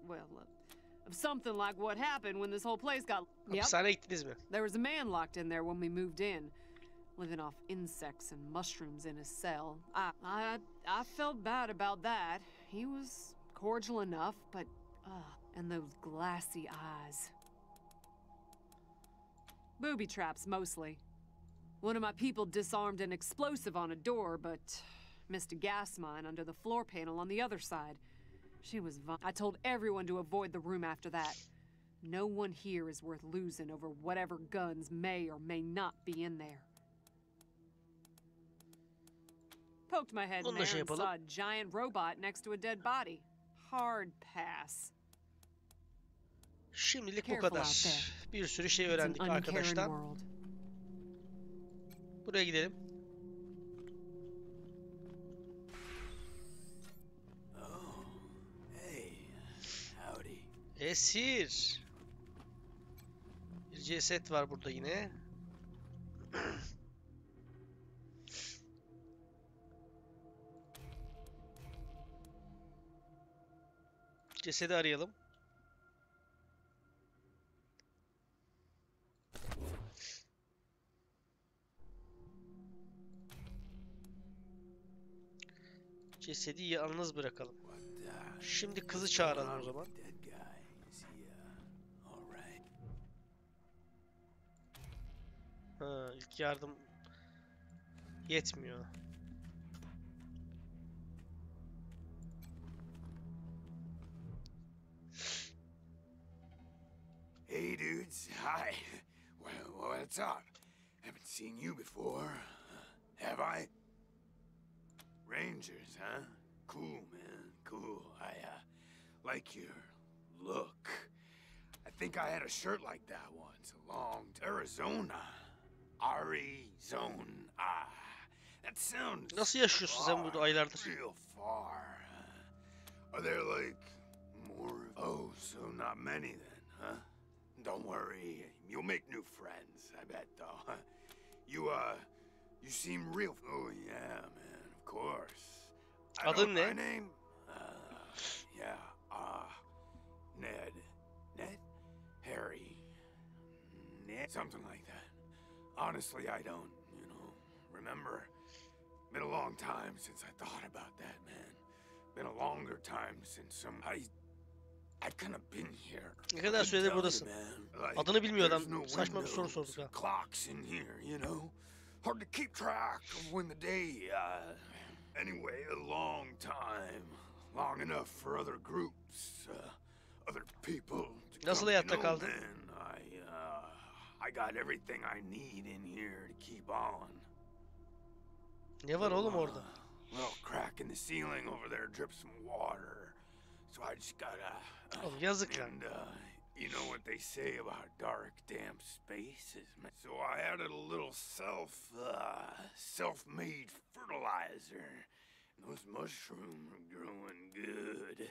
well, of something like what happened when this whole place got... Yep. Hapishaneye gittiniz mi? There was a man locked in there when we moved in, living off insects and mushrooms in his cell. I felt bad about that. He was cordial enough, but and those glassy eyes. Booby traps mostly. One of my people disarmed an explosive on a door, but missed a gas mine under the floor panel on the other side. She was I told everyone to avoid the room after that. No one here is worth losing over whatever guns may or may not be in there. Poked my head in Onu da there and yapalım. saw a giant robot next to a dead body. Hard pass. Şimdilik bu Careful kadar. out there. Bir sürü şey It's an öğrendik uncaring arkadaşlar. world. Buraya gidelim. Oh, hey, howdy. Esir. Bir ceset var burada yine. Cesedi arayalım. Cesedi yalnız bırakalım. Şimdi kızı çağıralım o zaman. Dead guy. Is he, all right? Ha, ilk yardım Yetmiyor. Hey, dudes. Hi. Well, what's up? Haven't seen you before. Have I? Rangers, huh? Cool, man. Cool. I, like your look. I think I had a shirt like that once along Arizona. Arizona. That sounds Nasıl yaşıyorsun sen burada aylardır? real far. Are there like more? Oh, so not many then, huh? Don't worry, you'll make new friends, I bet though. You seem real. Oh yeah, man, of course. Adın ne? My name? Yeah, Ned. Ned? Harry. Ned? Something like that. Honestly, I don't, remember. Been a long time since I thought about that, man. Been a longer time since I've kind of been here. Ne kadar süredir buradasın? Adını bilmiyor adam. Saçma bir soru sorduk ha. Clocks in here, Hard to keep track of when the day, anyway, a long time. Long enough for other groups, other people to Nasıl come hayatta to know, kaldın? man. I got everything I need in here to keep on. Ne var oğlum orada? Little crack in the ceiling over there drips some water. So I just gotta... Oğlum yazık lan. And, you know what they say about dark, damp spaces, man. So I added a little self-made fertilizer. And those mushrooms are growing good.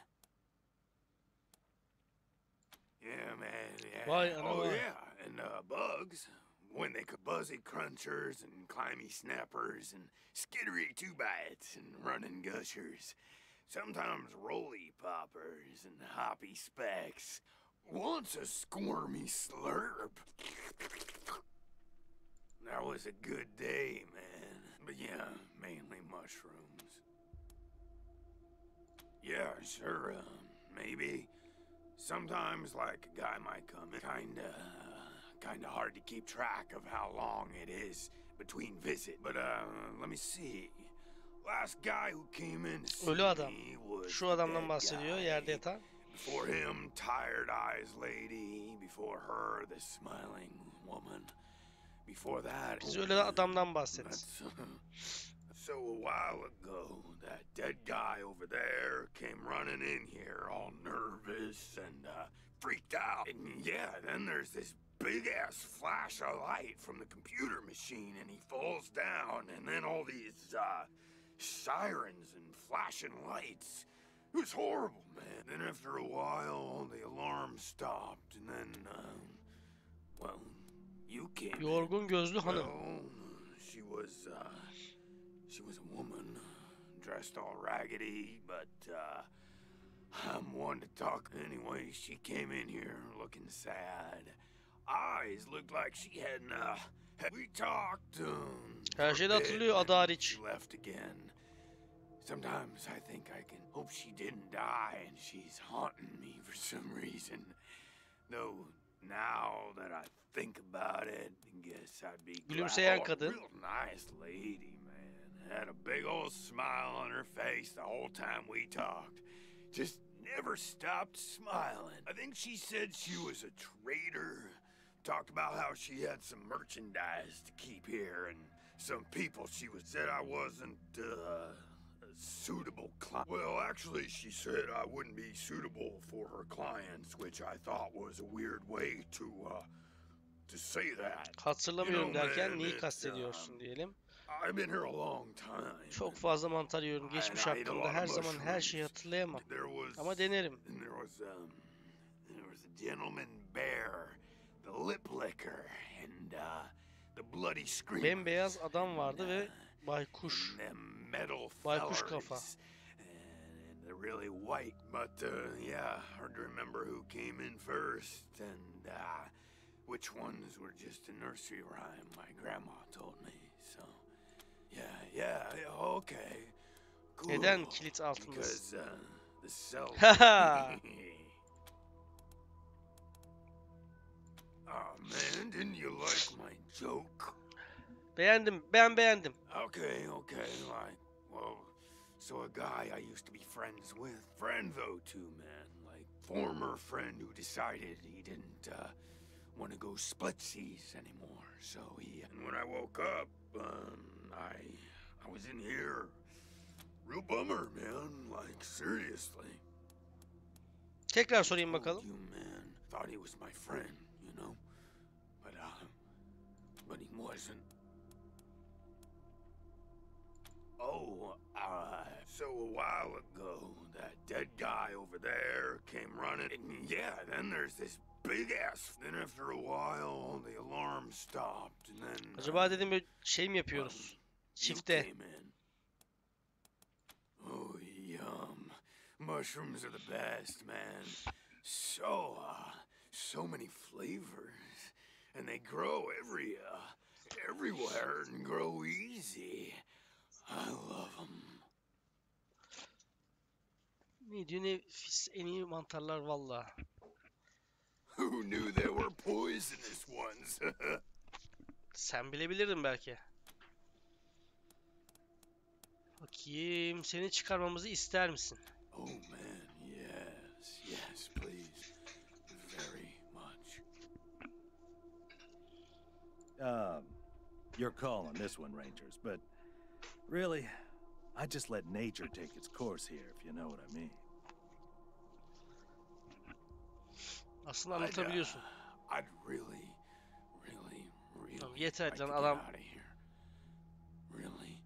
Yeah, man, yeah. Vay ana Oh, vay. yeah, and, bugs. When they could buzzy crunchers and climby snappers and skittery two-bites and running gushers. Sometimes roly poppers and hoppy specks. Once a squirmy slurp. That was a good day, man. But yeah, mainly mushrooms. Yeah, sure, maybe. Sometimes, like, a guy might come in. Kinda hard to keep track of how long it is between visits. But, let me see. Last guy who came in to see Ölü adam. me was Şu adamdan the bahsediyor, guy. yerde yatan. Before him, tired eyes lady. Before her, the smiling woman. Before that, Biz öyle adamdan bahsediyoruz. So a while ago, that dead guy over there came running in here all nervous and freaked out. And yeah, then there's this big-ass flash of light from the computer machine and he falls down. And then all these sirens and flashing lights. It was horrible, man. Then after a while, the alarm stopped. And then, well, you came. Yorgun gözlü hanım. Well, she was a woman, dressed all raggedy, but, I'm one to talk. Anyway, she came in here looking sad. Eyes looked like she hadn't, we talked, Her şeyi de hatırlıyor adı hariç. she left again. Sometimes I think I can hope she didn't die and she's haunting me for some reason. Though, now that I think about it, I guess I'd be glad. Gülümseyen Oh, a kadın. real nice lady, man. Had a big old smile on her face the whole time we talked. Just never stopped smiling. I think she said she was a trader. Talked about how she had some merchandise to keep here and some people said I wasn't, a suitable client. Well, actually, she said I wouldn't be suitable for her clients, which I thought was a weird way to say that. Hatırlamıyorum derken man, neyi kastediyorsun diyelim. I've been here a long time. Çok fazla mantar yiyorum geçmiş And I ate a hakkında. lot Her of zaman her şeyi mushrooms. hatırlayamam. There was, Ama denerim. and there was a gentleman bear, the lip licker, and the bloody screamer. Bembeyaz adam vardı ve baykuş. And them metal Baykuş fellers, kafa. and they're really white. But yeah, hard to remember who came in first and which ones were just a nursery rhyme my grandma told me. So yeah, okay. Cool. Neden kilit altındasın? Because the cell. Haha. Oh man, didn't you like my joke? Beğendim. Ben beğendim. Okay. Like, well, so a guy I used to be friends with. Friend, though, too, man. Like, former friend who decided he didn't, want to go split seas anymore. So and when I woke up, I was in here. Real bummer, man. Like, seriously. Tekrar sorayım bakalım. You, man. Thought he was my friend, you know? But he wasn't. Oh, so a while ago, that dead guy over there came running. And yeah, then there's this big ass. Then after a while, the alarm stopped, and then. Acaba dedim böyle şey mi yapıyoruz? Çifte. Oh, yum. Mushrooms are the best, man. So many flavors. And they grow everywhere and grow easy. I love them. Ne diyor ne en iyi mantarlar valla. Who knew there were poisonous ones? Sen bilebilirdin belki. Bakayım, seni çıkarmamızı ister misin? Oh man, yes, please. Very much. Your call on this one, Rangers, but really, I just let nature take its course here, if you know what I mean. Aslında anlatabiliyorsun. I'd really Tamam, yeter like can to get adam. out of here. Really.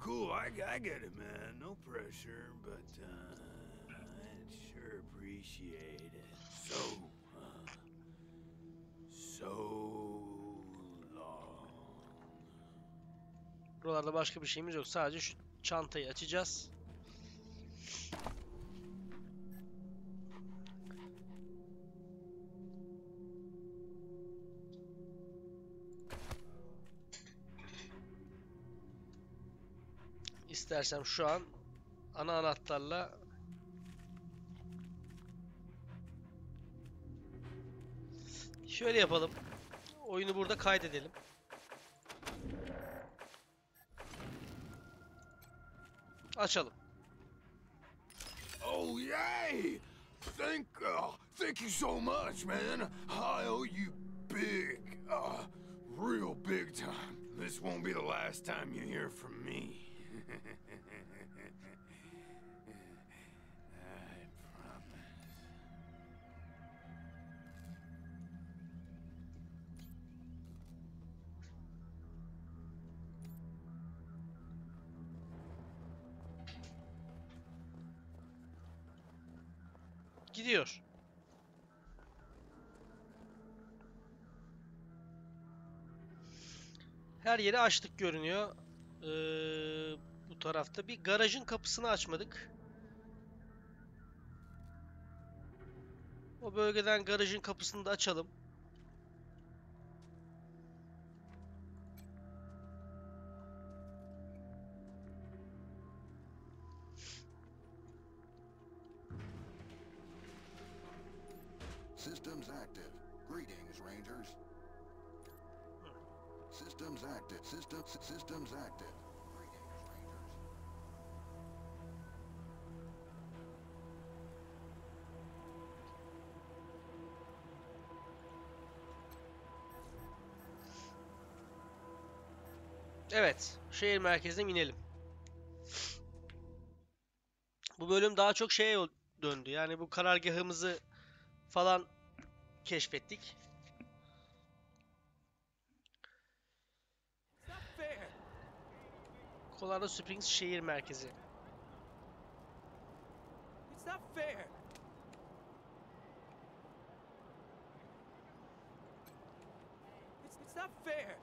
Cool. I get it, man. No pressure, but I'd sure appreciate it. So long. Buralarda başka bir şeyimiz yok. Sadece şu çantayı açacağız. İstersem şu an ana anahtarla şöyle yapalım. Oyunu burada kaydedelim. Açalım. Oh yay! Thank you so much, man. I owe you big, real big time. This won't be the last time you hear from me. I promise. Gidiyor. Her yeri açtık görünüyor. Bu tarafta bir garajın kapısını açmadık. O bölgeden garajın kapısını da açalım. Systems active. Greetings, Rangers. Systems active. Systems active. Greetings, Rangers. Evet, şehir merkezine inelim. Bu bölüm daha çok şeye döndü. Yani bu karargahımızı falan keşfettik. Colorado Springs şehir merkezi. It's not fair. It's not fair.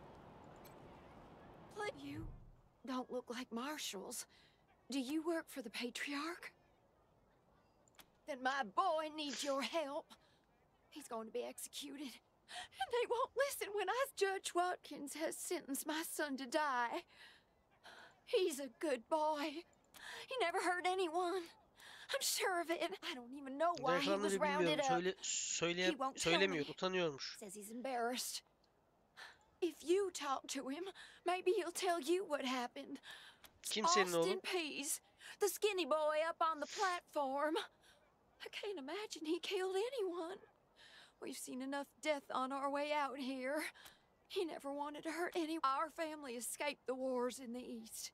But you don't look like marshals. Do you work for the Patriarch? Then my boy needs your help. He's going to be executed. And they won't listen when Judge Watkins has sentenced my son to die. He's a good boy. He never hurt anyone. I'm sure of it. I don't even know Neden why he was yakalandığını rounded bilmiyorum. up. Söyle, He won't tell söylemiyor. me. Utanıyormuş. Says he's embarrassed. If you talk to him, maybe he'll tell you what happened. Kim senin Austin oğlum? Pease, the skinny boy up on the platform. I can't imagine he killed anyone. We've seen enough death on our way out here. He never wanted to hurt anyone. Our family escaped the wars in the East.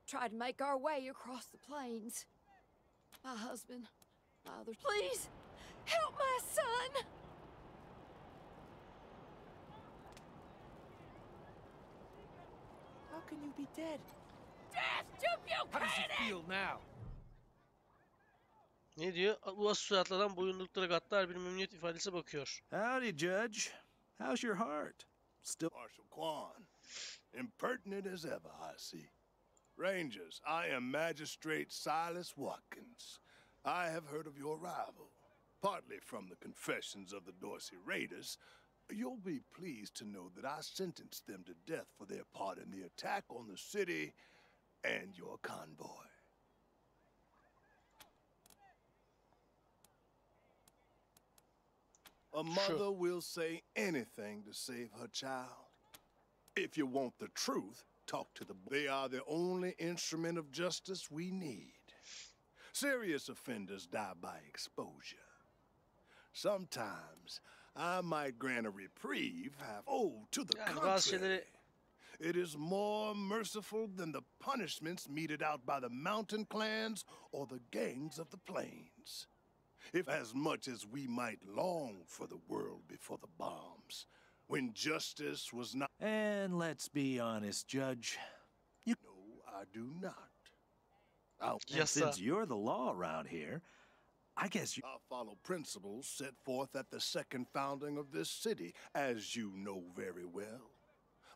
Tried to make our way across the plains. My husband, my others. Please, help my son! How can you be dead? Death to Buchanan! How does he feel now? Ne diyor? Bu suratlardan boyunluklara gaddar bir memnuniyet ifadesi bakıyor. Howdy, Judge. How's your heart? Still. Marshal Quan, impertinent as ever, I see. Rangers, I am Magistrate Silas Watkins. I have heard of your arrival, partly from the confessions of the Dorsey Raiders. You'll be pleased to know that I sentenced them to death for their part in the attack on the city and your convoy. A mother will say anything to save her child. If you want the truth, talk to the... They are the only instrument of justice we need. Serious offenders die by exposure. Sometimes I might grant a reprieve, to the contrary. It is more merciful than the punishments meted out by the mountain clans or the gangs of the plains. If as much as we might long for the world before the bombs, when justice was not... And let's be honest, Judge. No, I do not. And since you're the law around here, I guess you... I follow principles set forth at the second founding of this city, as you know very well.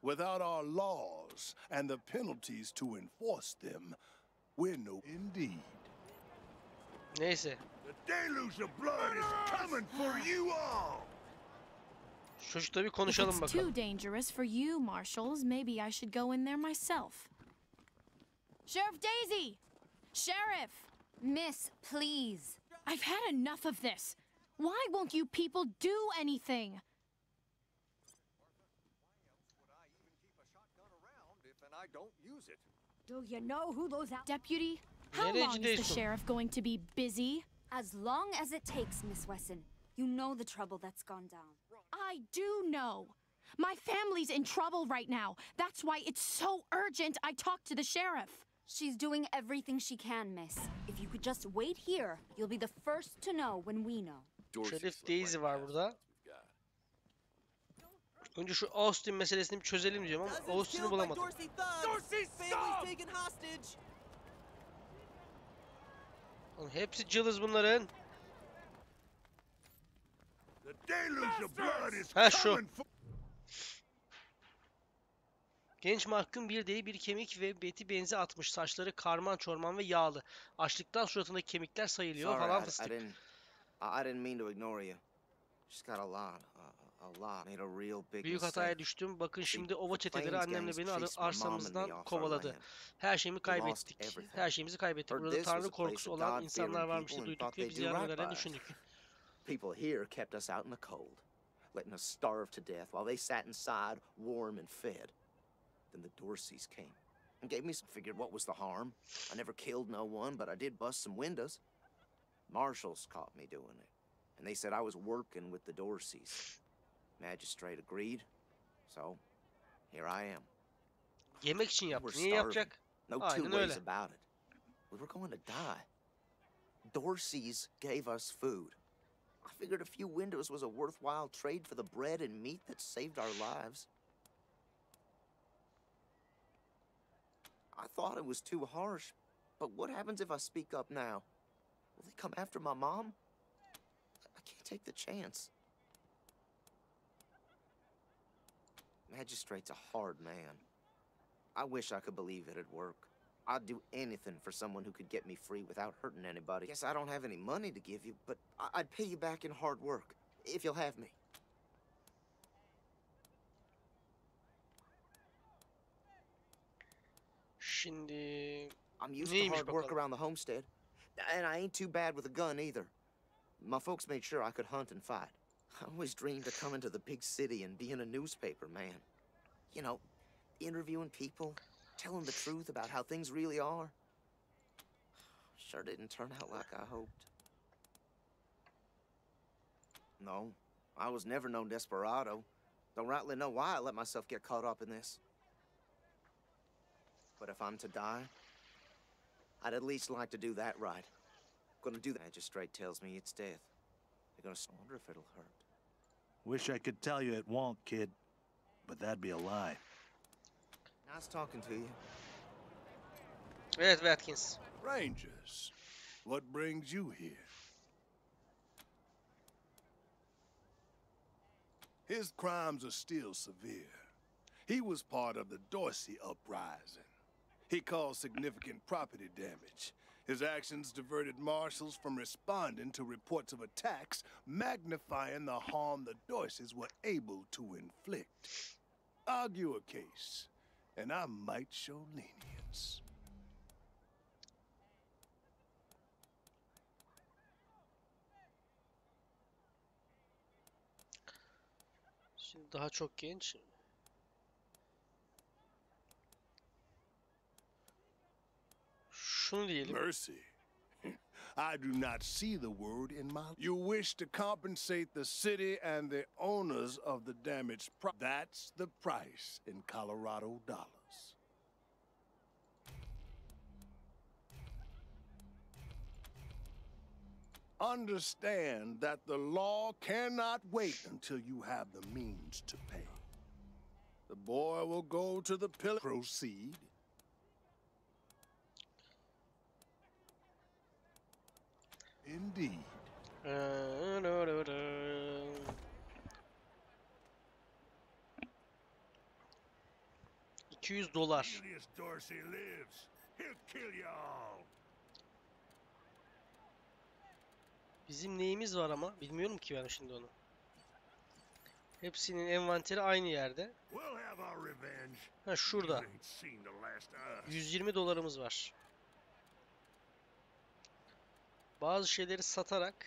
Without our laws and the penalties to enforce them, we're no... Indeed. Neyse. The deluge of blood is coming for you all. Çocukla bir konuşalım If it's bakalım. too dangerous for you, marshals, maybe I should go in there myself. Sheriff Daisy! Sheriff! Miss, please. I've had enough of this. Why won't you people do anything? I don't use it. Do you know who those out? Deputy, how long is the sheriff going to be busy? As long as it takes, Miss Wesson. You know the trouble that's gone down. I do know. My family's in trouble right now. That's why it's so urgent I talk to the sheriff. She's doing everything she can, miss. If you could just wait here, you'll be the first to know when we know. Sheriff Daisy var burada. Önce şu Austin meselesini bir çözelim diyorum ama Austin'i bulamadım. Oğlum hepsi cılız bunların. Ha şu. Genç mahkum bir deri bir kemik ve beti benzi atmış. Saçları karman çorman ve yağlı. Açlıktan suratındaki kemikler sayılıyor falan fıstık. I didn't mean to ignore you. Just got a lot. Made a real big Büyük hataya düştüm. Bakın şimdi ova çeteleri annemle beni arsamızdan kovaladı. Her şeyimi kaybettik. Her şeyimizi kaybettik. Burada tanrı korkusu olan insanlar varmış diye duyduk ve bizi yardım ederek düşündük. People here kept us out in the cold, letting us starve to death while they sat inside, warm and fed. Then the Dorseys came and gave me some. Figured what was the harm? I never killed no one, but I did bust some windows. Marshals caught me doing it, and they said I was working with the Dorseys. Magistrate agreed, so here I am. Yemek için yaptı. Niye yapacak? No two ways about it. We were going to die. Dorseys gave us food. I figured a few windows was a worthwhile trade for the bread and meat that saved our lives. I thought it was too harsh, but what happens if I speak up now? Will they come after my mom? I can't take the chance. Magistrate's a hard man. I wish I could believe it'd work. I'd do anything for someone who could get me free without hurting anybody. Guess I don't have any money to give you, but I'd pay you back in hard work, if you'll have me. Şimdi I'm used to hard work around the homestead. And I ain't too bad with a gun either. My folks made sure I could hunt and fight. I always dreamed of coming to the big city and being a newspaper man. You know, interviewing people, telling the truth about how things really are. Sure didn't turn out like I hoped. No, I was never no desperado. Don't rightly know why I let myself get caught up in this. But if I'm to die, I'd at least like to do that right. Gonna do that. Magistrate tells me it's death. They're gonna wonder if it'll hurt. Wish I could tell you it won't, kid. But that'd be a lie. Nice talking to you. Evet Watkins. Rangers, what brings you here? His crimes are still severe. He was part of the Dorsey uprising. He caused significant property damage. His actions diverted marshals from responding to reports of attacks, magnifying the harm the Dorseys were able to inflict. Argue a case, and I might show lenience. Şimdi daha çok genç. Şunu diyelim. Mercy. I do not see the word in my... You wish to compensate the city and the owners of the damaged That's the price in Colorado dollars. Understand that the law cannot wait until you have the means to pay. The boy will go to the pillar. Proceed. Indeed. $200. Julius Dorsey lives. He'll kill you all. Bizim neyimiz var ama bilmiyorum ki ben şimdi onu. Hepsinin envanteri aynı yerde. Ha şurada. $120 var. Bazı şeyleri satarak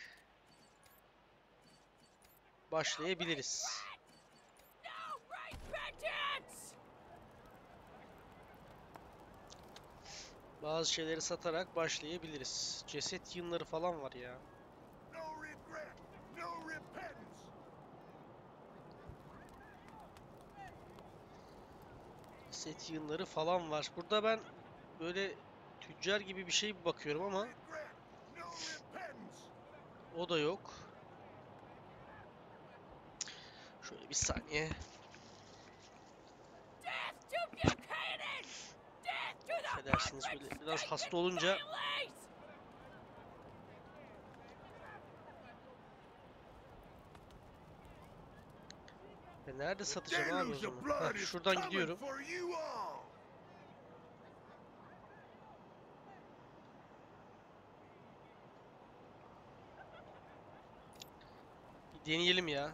başlayabiliriz. Bazı şeyleri satarak başlayabiliriz. Ceset yığınları falan var ya. Ceset yığınları falan var. Burada ben böyle tüccar gibi bir şey bakıyorum ama o da yok. Şöyle bir saniye. Affedersiniz böyle biraz hasta olunca nerede satacağım abi o zaman? Heh, şuradan gidiyorum. Bir deneyelim ya.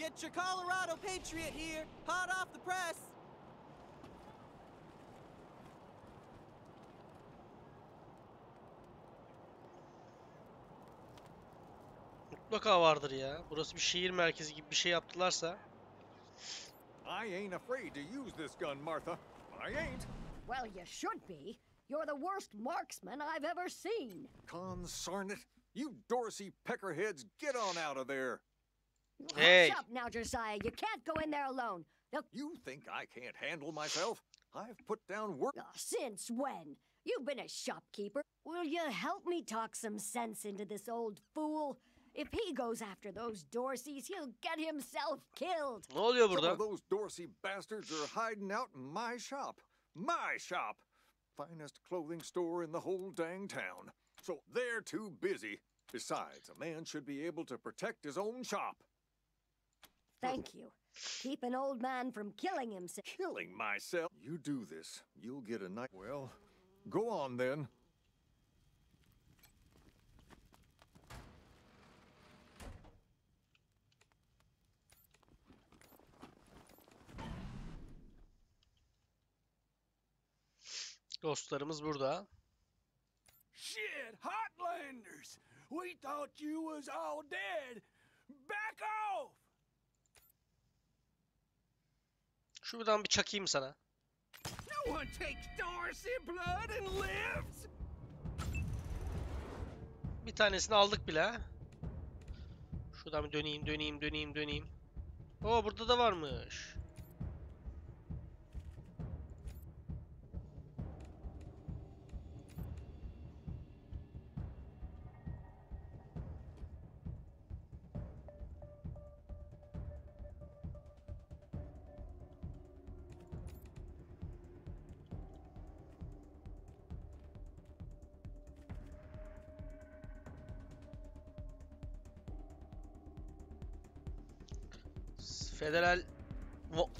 Get your Colorado Patriot here, hot off the press. Mutlaka vardır ya. Burası bir şehir merkezi gibi bir şey yaptılarsa. I ain't afraid to use this gun, Martha. I ain't. Well, you should be. You're the worst marksman I've ever seen. Consarn it. You Dorsey peckerheads, get on out of there. Hey. Hush up now, Josiah. You can't go in there alone. You think I can't handle myself? I've put down work. Since when? You've been a shopkeeper. Will you help me talk some sense into this old fool? If he goes after those Dorseys, he'll get himself killed. Ne oluyor Some burada? of those Dorsey bastards are hiding out in my shop. My shop. Finest clothing store in the whole dang town. So they're too busy. Besides, a man should be able to protect his own shop. Thank you. Keep an old man from killing himself. Killing myself? You do this, you'll get a night. Well, Go on then. Dostlarımız burada. Shit, Hotlanders! We thought you was all dead. Back off! Şuradan bir çakayım sana. No one takes Dorsey blood and lives. Bir tanesini aldık bile. Şuradan bir döneyim. Oo, burada da varmış. Federal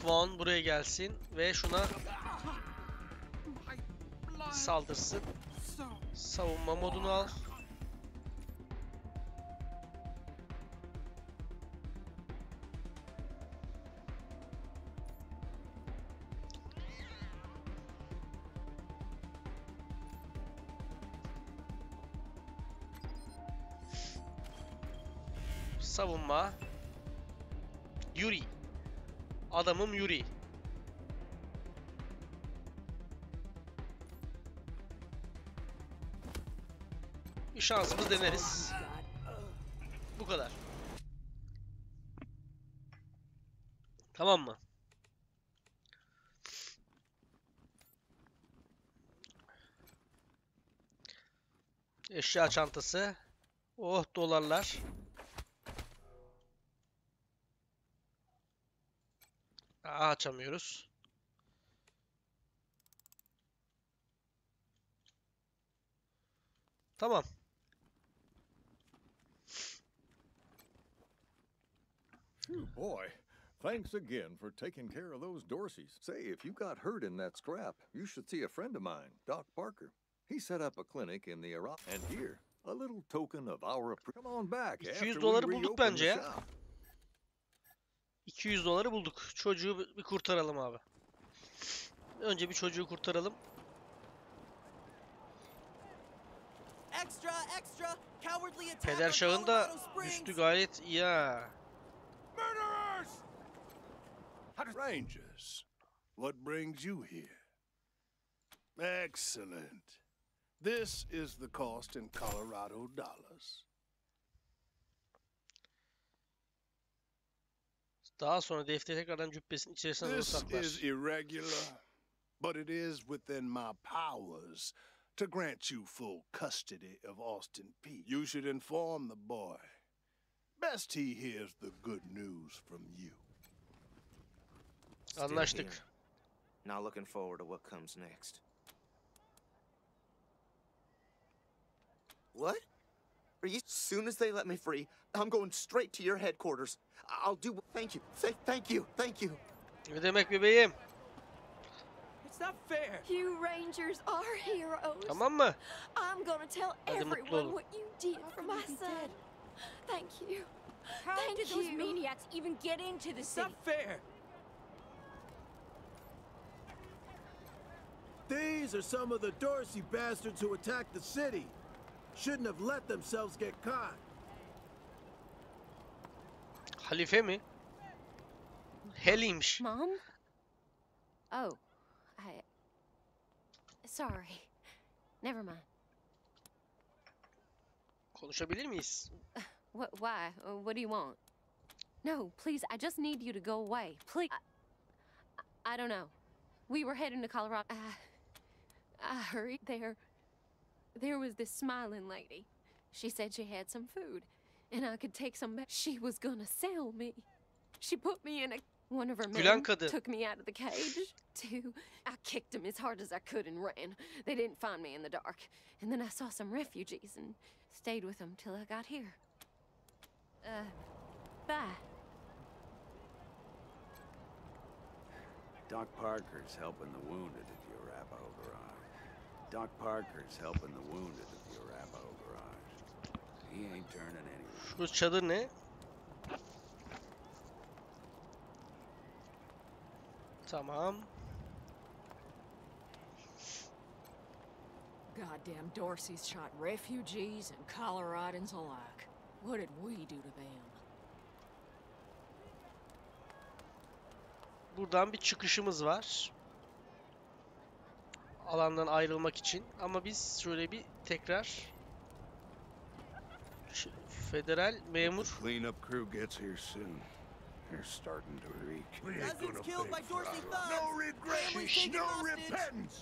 Von buraya gelsin ve şuna saldırsın. Savunma modunu al. Savunma. Yuri. Adamım Yuri. Bir şansımız deneriz. Bu kadar. Tamam mı? Eşya çantası. Oh, dolarlar. Açamıyoruz. Tamam. Boy, thanks again for taking care of those Dorseys. Say, if you got hurt in that scrap, you should see a friend of mine, Doc Parker. He set up a clinic in the Iraq. And here, a little token of our... Come on back. 200 doları bulduk bence ya. 200 doları bulduk. Çocuğu bir kurtaralım abi. Önce bir çocuğu kurtaralım. Peder Şah'ın da üstü gayet iyi ha. Rangers, what brings you here? Excellent. This is the cost in Colorado dollars. Daha sonra defteri tekrardan cübbesinin içerisine doğru saklar. This is irregular, but it is within my powers to grant you full custody of Austin Peay. You should inform the boy. Best he hears the good news from you. Anlaştık. Now looking forward to what comes next. What? Are you? As soon as they let me free, I'm going straight to your headquarters. I'll do. Thank you. Say thank you. Thank you. Ne demek bebeğim? It's not fair. You Rangers are heroes. Tamam mı? I'm gonna tell everyone what you did for my son. Thank you. How did those maniacs even get into the city? It's not fair. These are some of the Dorsey bastards who attacked the city. Shouldn't have let themselves get caught. Halife mi? Heliymiş. Mom? Oh, sorry. Never mind. Konuşabilir miyiz? Why? What do you want? No, please, I just need you to go away. Please. I don't know. We were heading to Colorado. I hurried there. There was this smiling lady. She said she had some food, and I could take some back. She was gonna sell me. She put me in a... One of her men took me out of the cage. I kicked him as hard as I could and ran. They didn't find me in the dark. And then I saw some refugees and stayed with them till I got here. Bye. Doc Parker's helping the wounded at the Arapaho Garage. Doc Parker's helping the wounded at the Arapaho garage. He ain't turning anyone. Şu çadır ne? Tamam. Goddamn Dorsey's shot refugees and Coloradans alike. What did we do to them? Buradan bir çıkışımız var. Alandan ayrılmak için. Ama biz şöyle bir tekrar federal memur. Cleanup crew gets here soon. They're starting to reek. We ain't Cousins gonna killed pay by for Dorsey our thugs. No regret, Families taken no hostage. repentance.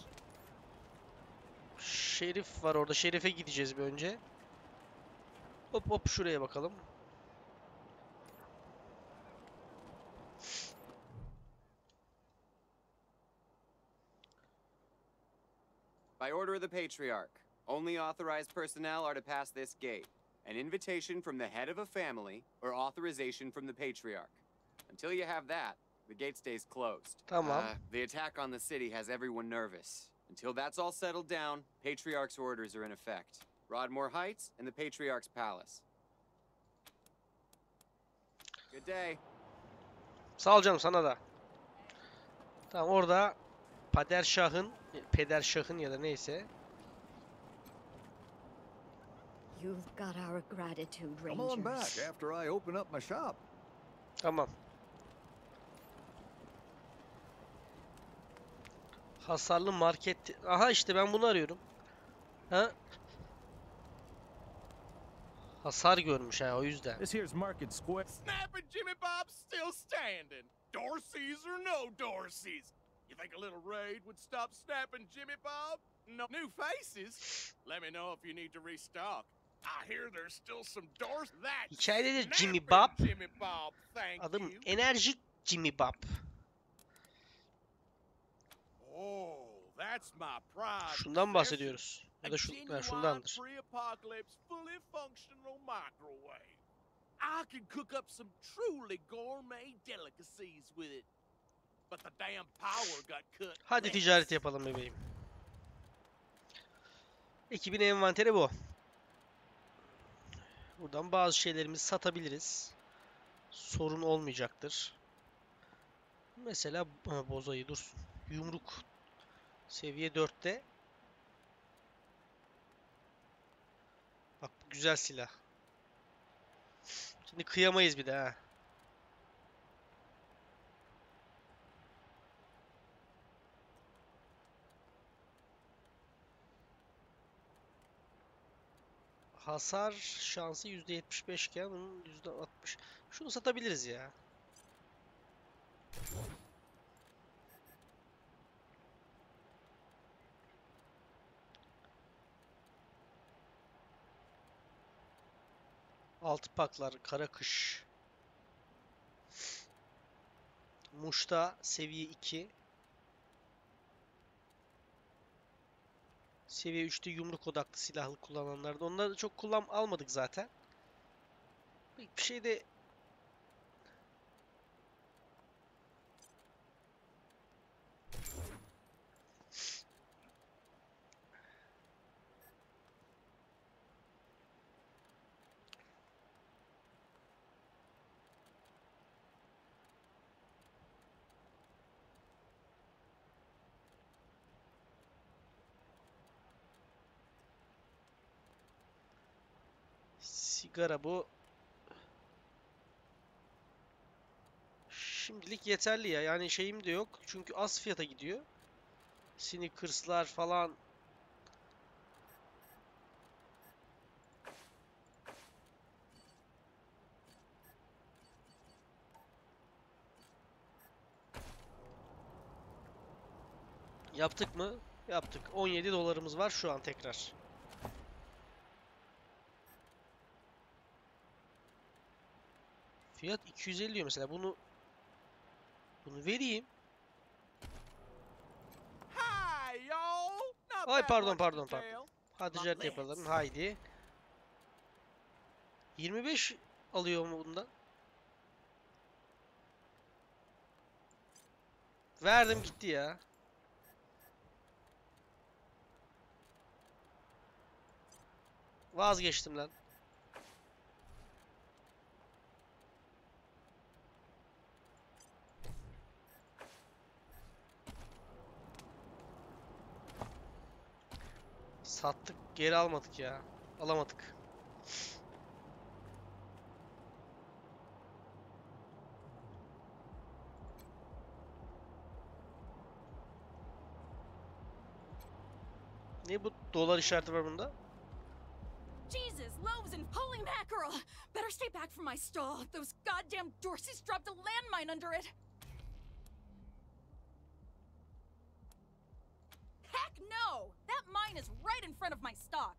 Şerif var orada. Şerife gideceğiz bir önce. Hop hop şuraya bakalım. By order of the Patriarch, only authorized personnel are to pass this gate. An invitation from the head of a family or authorization from the Patriarch. Until you have that, the gate stays closed. Tamam. The attack on the city has everyone nervous. Until that's all settled down, Patriarch's orders are in effect. Rodmore Heights and the Patriarch's Palace. Good day. Sağ ol canım, sana da. Tamam, orada Pederşah'ın ya da neyse. You've got our gratitude, Come on back Rangers. after I open up my shop. Tamam. Hasarlı market. Aha işte ben bunu arıyorum. Ha? Hasar görmüş ha, o yüzden. This here's Market Square. Snapping Jimmy Bob's still standing. Dorsey's or no Dorsey's. You think a little raid would stop snapping Jimmy Bob? No new faces? Let me know if you need to restock. I hear there's still some Dorsey. Hikayede de Jimmy Snapping Bob. Jimmy Bob, thank Adım you. enerjik Jimmy Bob. Oh, that's my pride. Şundan bahsediyoruz. Ya da şundandır. Pre-apocalypse, fully functional microwave. I can cook up some truly gourmet delicacies with it. But the damn power got cut. Hadi ticaret yapalım bebeğim. Ekibin envanteri bu. Buradan bazı şeylerimizi satabiliriz. Sorun olmayacaktır. Mesela bozayı dursun. Yumruk seviye 4'te. Bak bu güzel silah. Şimdi kıyamayız bir de ha. Hasar şansı %75 iken bunun %60. Şunu satabiliriz ya. Altı paklar, kara kış. Muş'ta seviye 2. Seviye 3'te yumruk odaklı silahlı kullananlarda. Onları da çok almadık zaten. Bir şey de sigara bu. Şimdilik yeterli ya. Yani şeyim de yok. Çünkü az fiyata gidiyor. Snickers'lar falan. Yaptık mı? Yaptık. 17 dolarımız var şu an tekrar. Fiyat 250 diyor mesela. Bunu vereyim. Ay pardon. Hadi ticaret yapalım. Haydi. 25 alıyor mu bundan? Verdim gitti ya. Vazgeçtim lan. Sattık, geri almadık ya. Alamadık. Ne bu dolar işareti var bunda? Jesus, loaves and holy mackerel! Better stay back from my stall. Those goddamn Dorseys dropped a landmine under it. Heck no! That mine is right in front of my stock.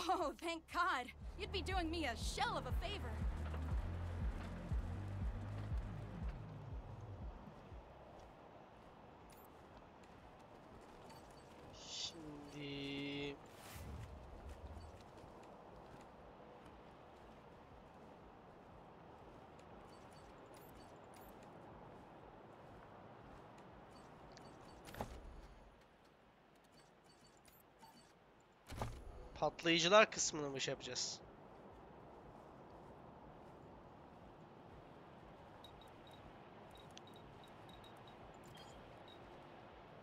Oh, thank God. You'd be doing me a shell of a favor. Şimdi patlayıcılar kısmını mı şey yapacağız?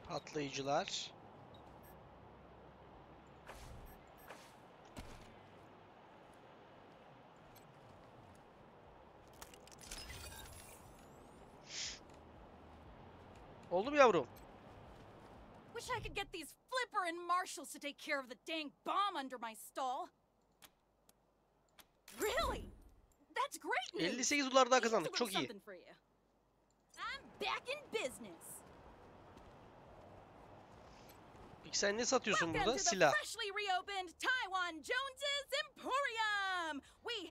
Patlayıcılar. Oldu mu yavrum? Wish I could get these flipperin' marshals to take care of the dang bomb under my stall. Really? That's great news. 58 dolar daha kazandık. Çok iyi. I'm back in business. Peki sen ne satıyorsun Welcome burada? to the Silah. freshly reopened Taiwan Jones's Emporium.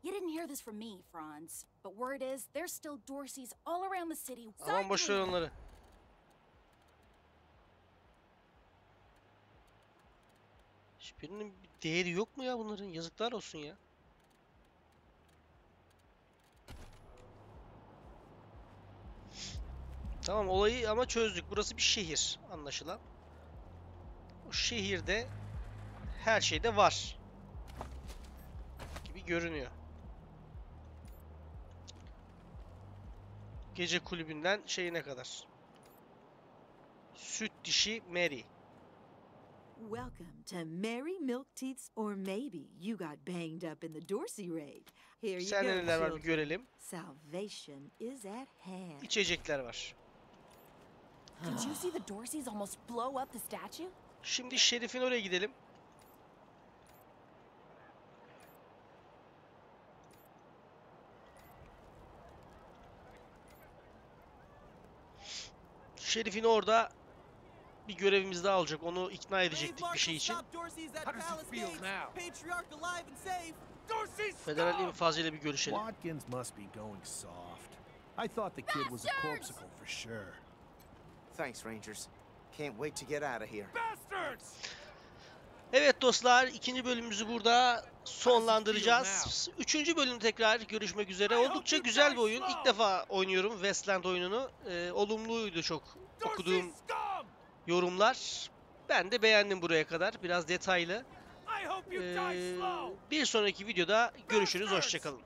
You didn't hear this from me, Franz. But word is, there's still Dorseys all around the city. Aman boş ver onları. Hiçbirinin bir değeri yok mu ya bunların? Yazıklar olsun ya. Tamam, olayı ama çözdük. Burası bir şehir anlaşılan. O şehirde her şeyde var gibi görünüyor. Gece kulübünden şeyine kadar. Süt dişi Mary. Welcome to Mary Milkteeth's, or maybe you got banged up in the Dorsey raid. Here you Sende go, neler var bir children. görelim. Salvation is at hand. İçecekler var. Did you see the Dorseys almost blow up the statue? Şimdi Şerif'in oraya gidelim. Şerif'in orada bir görevimiz daha olacak. Onu ikna edecektik bir şey için. Federal infaz ile bir görüşelim. Watkins must be going soft. I thought the kid was a corpsicle for sure. Thanks, Rangers. Can't wait to get out of here. Evet dostlar, ikinci bölümümüzü burada sonlandıracağız. Üçüncü bölüm tekrar görüşmek üzere. Oldukça güzel bir oyun. İlk defa oynuyorum Wasteland oyununu. Olumluydu çok okuduğum yorumlar. Ben de beğendim buraya kadar. Biraz detaylı. Bir sonraki videoda görüşürüz. Hoşça kalın.